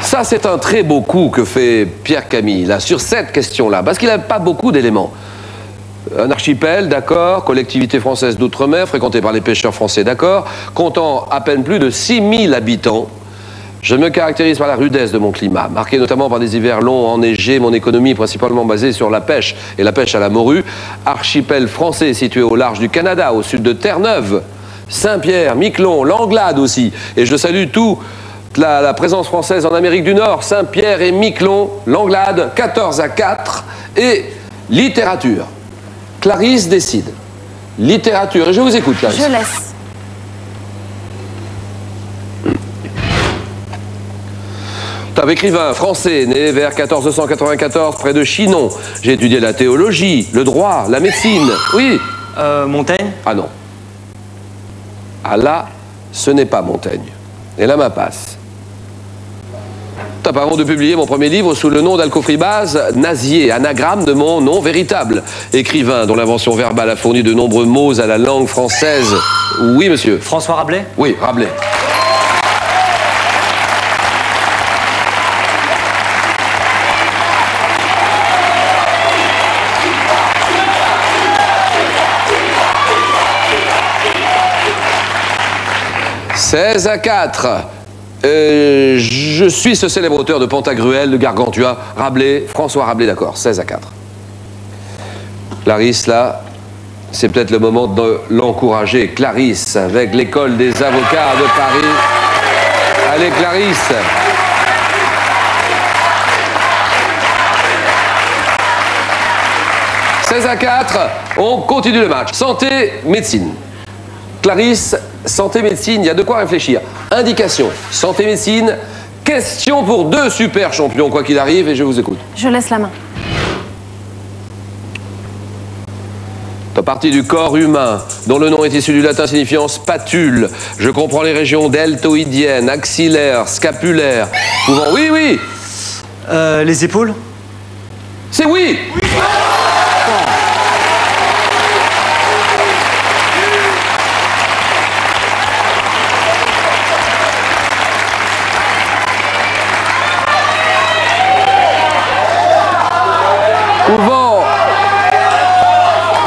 Ça, c'est un très beau coup que fait Pierre Camille, là, sur cette question-là, parce qu'il n'a pas beaucoup d'éléments. Un archipel, d'accord, collectivité française d'outre-mer, fréquentée par les pêcheurs français, d'accord, comptant à peine plus de 6000 habitants. Je me caractérise par la rudesse de mon climat, marqué notamment par des hivers longs, enneigés, mon économie principalement basée sur la pêche et la pêche à la morue. Archipel français situé au large du Canada, au sud de Terre-Neuve, Saint-Pierre, Miquelon, Langlade aussi. Et je salue tout la présence française en Amérique du Nord, Saint-Pierre et Miquelon, Langlade, 14 à 4. Et littérature. Clarisse décide. Littérature. Et je vous écoute, Clarisse. Je laisse. Top écrivain français, né vers 1494 près de Chinon. J'ai étudié la théologie, le droit, la médecine. Oui. Montaigne. Ah non. Ah là, ce n'est pas Montaigne. Et là, ma passe. Top, avant de publier mon premier livre sous le nom d'Alcofribase, Nazier, anagramme de mon nom véritable. Écrivain dont l'invention verbale a fourni de nombreux mots à la langue française. Oui, monsieur. François Rabelais. Oui, Rabelais. « 16 à 4. Je suis ce célèbre auteur de Pantagruel, de Gargantua, Rabelais, François Rabelais, d'accord, 16 à 4. Clarisse, là, c'est peut-être le moment de l'encourager. Clarisse, avec l'école des avocats de Paris. Allez, Clarisse. « 16 à 4, on continue le match. Santé, médecine. Clarisse, santé, médecine, il y a de quoi réfléchir. Indication, santé, médecine, question pour 2 super champions, quoi qu'il arrive, et je vous écoute. Je laisse la main. Partie du corps humain, dont le nom est issu du latin signifiant spatule. Je comprends les régions deltoïdiennes, axillaires, scapulaires. Pouvant... Oui, oui. Les épaules. C'est oui.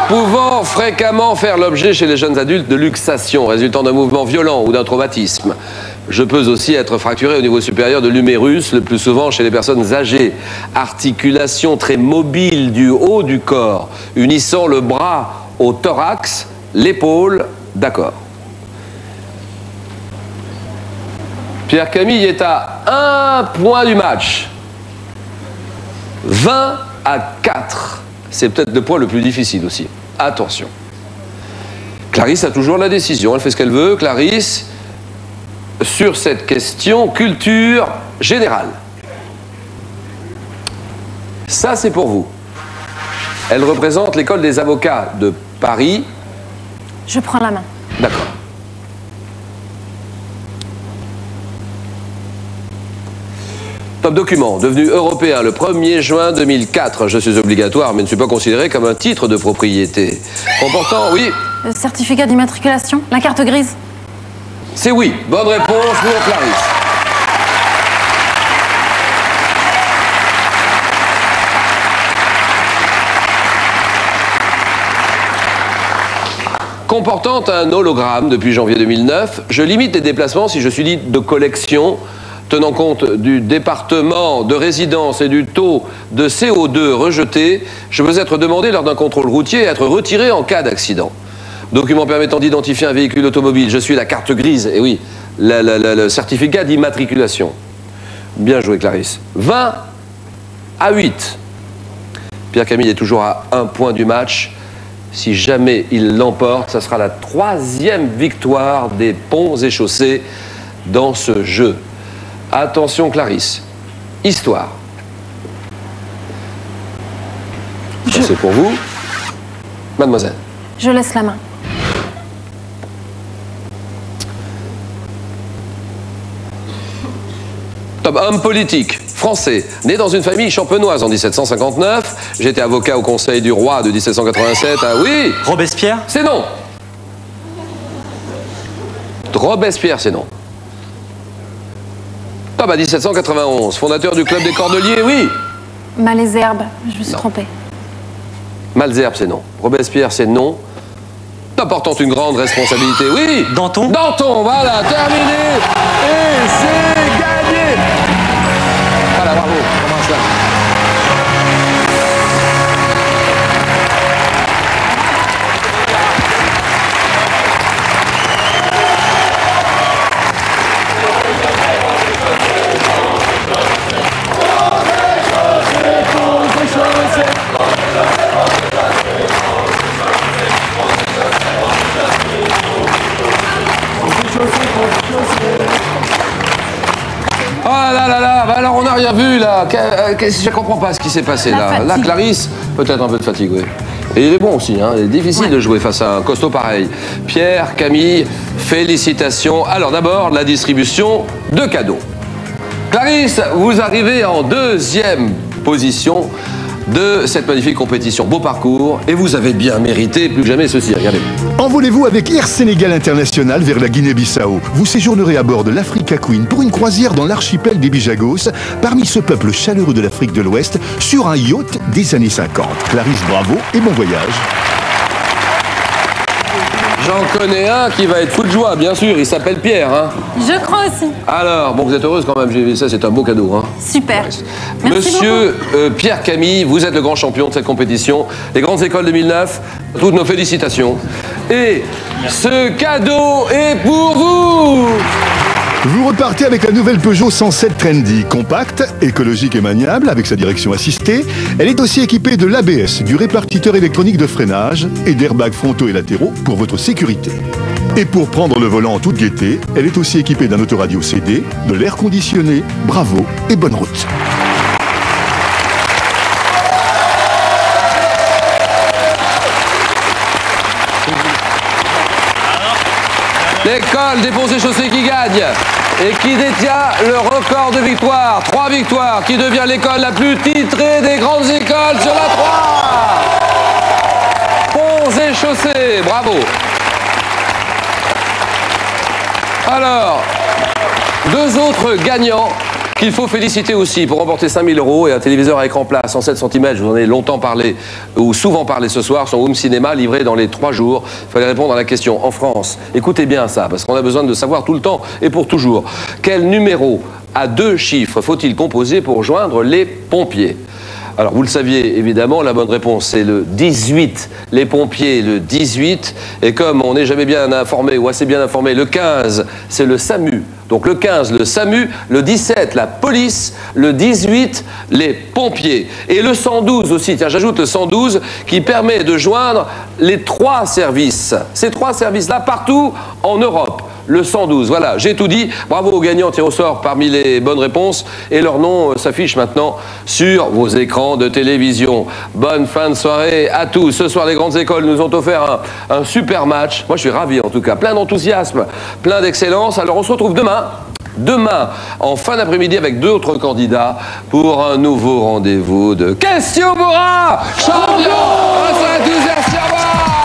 Pouvant fréquemment faire l'objet chez les jeunes adultes de luxations résultant d'un mouvement violent ou d'un traumatisme. Je peux aussi être fracturé au niveau supérieur de l'humérus, le plus souvent chez les personnes âgées. Articulation très mobile du haut du corps, unissant le bras au thorax, l'épaule, d'accord. Pierre Camille est à 1 point du match. 20 à 4. C'est peut-être le point le plus difficile aussi. Attention. Clarisse a toujours la décision. Elle fait ce qu'elle veut. Clarisse, sur cette question culture générale. Ça, c'est pour vous. Elle représente l'école des avocats de Paris. Je prends la main. D'accord. Top document, devenu européen le 1er juin 2004. Je suis obligatoire, mais ne suis pas considéré comme un titre de propriété. Comportant, oui. Le certificat d'immatriculation, la carte grise. C'est oui. Bonne réponse pour Clarisse. Comportant un hologramme depuis janvier 2009, je limite les déplacements si je suis dit de collection, tenant compte du département de résidence et du taux de CO2 rejeté, je veux être demandé lors d'un contrôle routier et être retiré en cas d'accident. Document permettant d'identifier un véhicule automobile, je suis la carte grise, et oui, le certificat d'immatriculation. Bien joué Clarisse. 20 à 8. Pierre Camille est toujours à 1 point du match. Si jamais il l'emporte, ça sera la 3e victoire des Ponts et Chaussées dans ce jeu. Attention Clarisse, histoire. Ça c'est pour vous. Mademoiselle. Je laisse la main. Top homme politique, français, né dans une famille champenoise en 1759. J'étais avocat au Conseil du Roi de 1787. Ah oui. Robespierre. C'est non. Robespierre, c'est non. Top à 1791, fondateur du Club des Cordeliers, oui. Malesherbes, je me suis trompée. Malesherbes, c'est non. Robespierre, c'est non. Top portant une grande responsabilité, oui. Danton. Danton, voilà, terminé. Et c'est gagné. Voilà, bravo. Comment ça? Ah là là là, bah alors on n'a rien vu là. Je comprends pas ce qui s'est passé là. Là, Clarisse, peut-être un peu de fatigue, oui. Et il est bon aussi, hein. Il est difficile de jouer face à un costaud pareil. Pierre, Camille, félicitations. Alors d'abord, la distribution de cadeaux. Clarisse, vous arrivez en 2e position de cette magnifique compétition. Beau parcours, et vous avez bien mérité plus que jamais ceci. Regardez. Envolez-vous avec Air Sénégal International vers la Guinée-Bissau. Vous séjournerez à bord de l'Africa Queen pour une croisière dans l'archipel des Bijagos, parmi ce peuple chaleureux de l'Afrique de l'Ouest, sur un yacht des années 50. Clarisse, bravo et bon voyage. J'en connais un qui va être fou de joie, bien sûr. Il s'appelle Pierre. Hein. Je crois aussi. Alors, bon, vous êtes heureuse quand même. J'ai vu ça, c'est un beau cadeau. Hein. Super. Merci Monsieur Pierre Camille, vous êtes le grand champion de cette compétition. Les Grandes Écoles 2009, toutes nos félicitations. Et ce cadeau est pour vous. Vous repartez avec la nouvelle Peugeot 107 Trendy, compacte, écologique et maniable avec sa direction assistée. Elle est aussi équipée de l'ABS, du répartiteur électronique de freinage et d'airbags frontaux et latéraux pour votre sécurité. Et pour prendre le volant en toute gaieté, elle est aussi équipée d'un autoradio CD, de l'air conditionné. Bravo et bonne route. L'école des Ponts et Chaussées qui gagne et qui détient le record de victoires. 3 victoires, qui devient l'école la plus titrée des grandes écoles sur la 3. Ponts et Chaussées, bravo. Alors, 2 autres gagnants qu'il faut féliciter aussi pour remporter 5 000 € et un téléviseur à écran plat 107 cm. Je vous en ai longtemps parlé, ou souvent parlé ce soir, son home cinéma livré dans les 3 jours. Il fallait répondre à la question. En France, écoutez bien ça, parce qu'on a besoin de savoir tout le temps et pour toujours. Quel numéro à 2 chiffres faut-il composer pour joindre les pompiers ? Alors, vous le saviez, évidemment, la bonne réponse, c'est le 18. Les pompiers, le 18. Et comme on n'est jamais bien informé, ou assez bien informé, le 15, c'est le SAMU Donc le 15, le SAMU, le 17, la police, le 18, les pompiers. Et le 112 aussi, tiens, j'ajoute le 112 qui permet de joindre les 3 services. Ces 3 services-là partout en Europe. Le 112, voilà, j'ai tout dit. Bravo aux gagnants tirés au sort parmi les bonnes réponses. Et leur nom s'affiche maintenant sur vos écrans de télévision. Bonne fin de soirée à tous. Ce soir, les grandes écoles nous ont offert un super match. Moi, je suis ravi en tout cas. Plein d'enthousiasme, plein d'excellence. Alors, on se retrouve demain, en fin d'après-midi, avec d'autres candidats pour un nouveau rendez-vous de Question Bourrin Champion. Bonsoir à tous, merci, au revoir.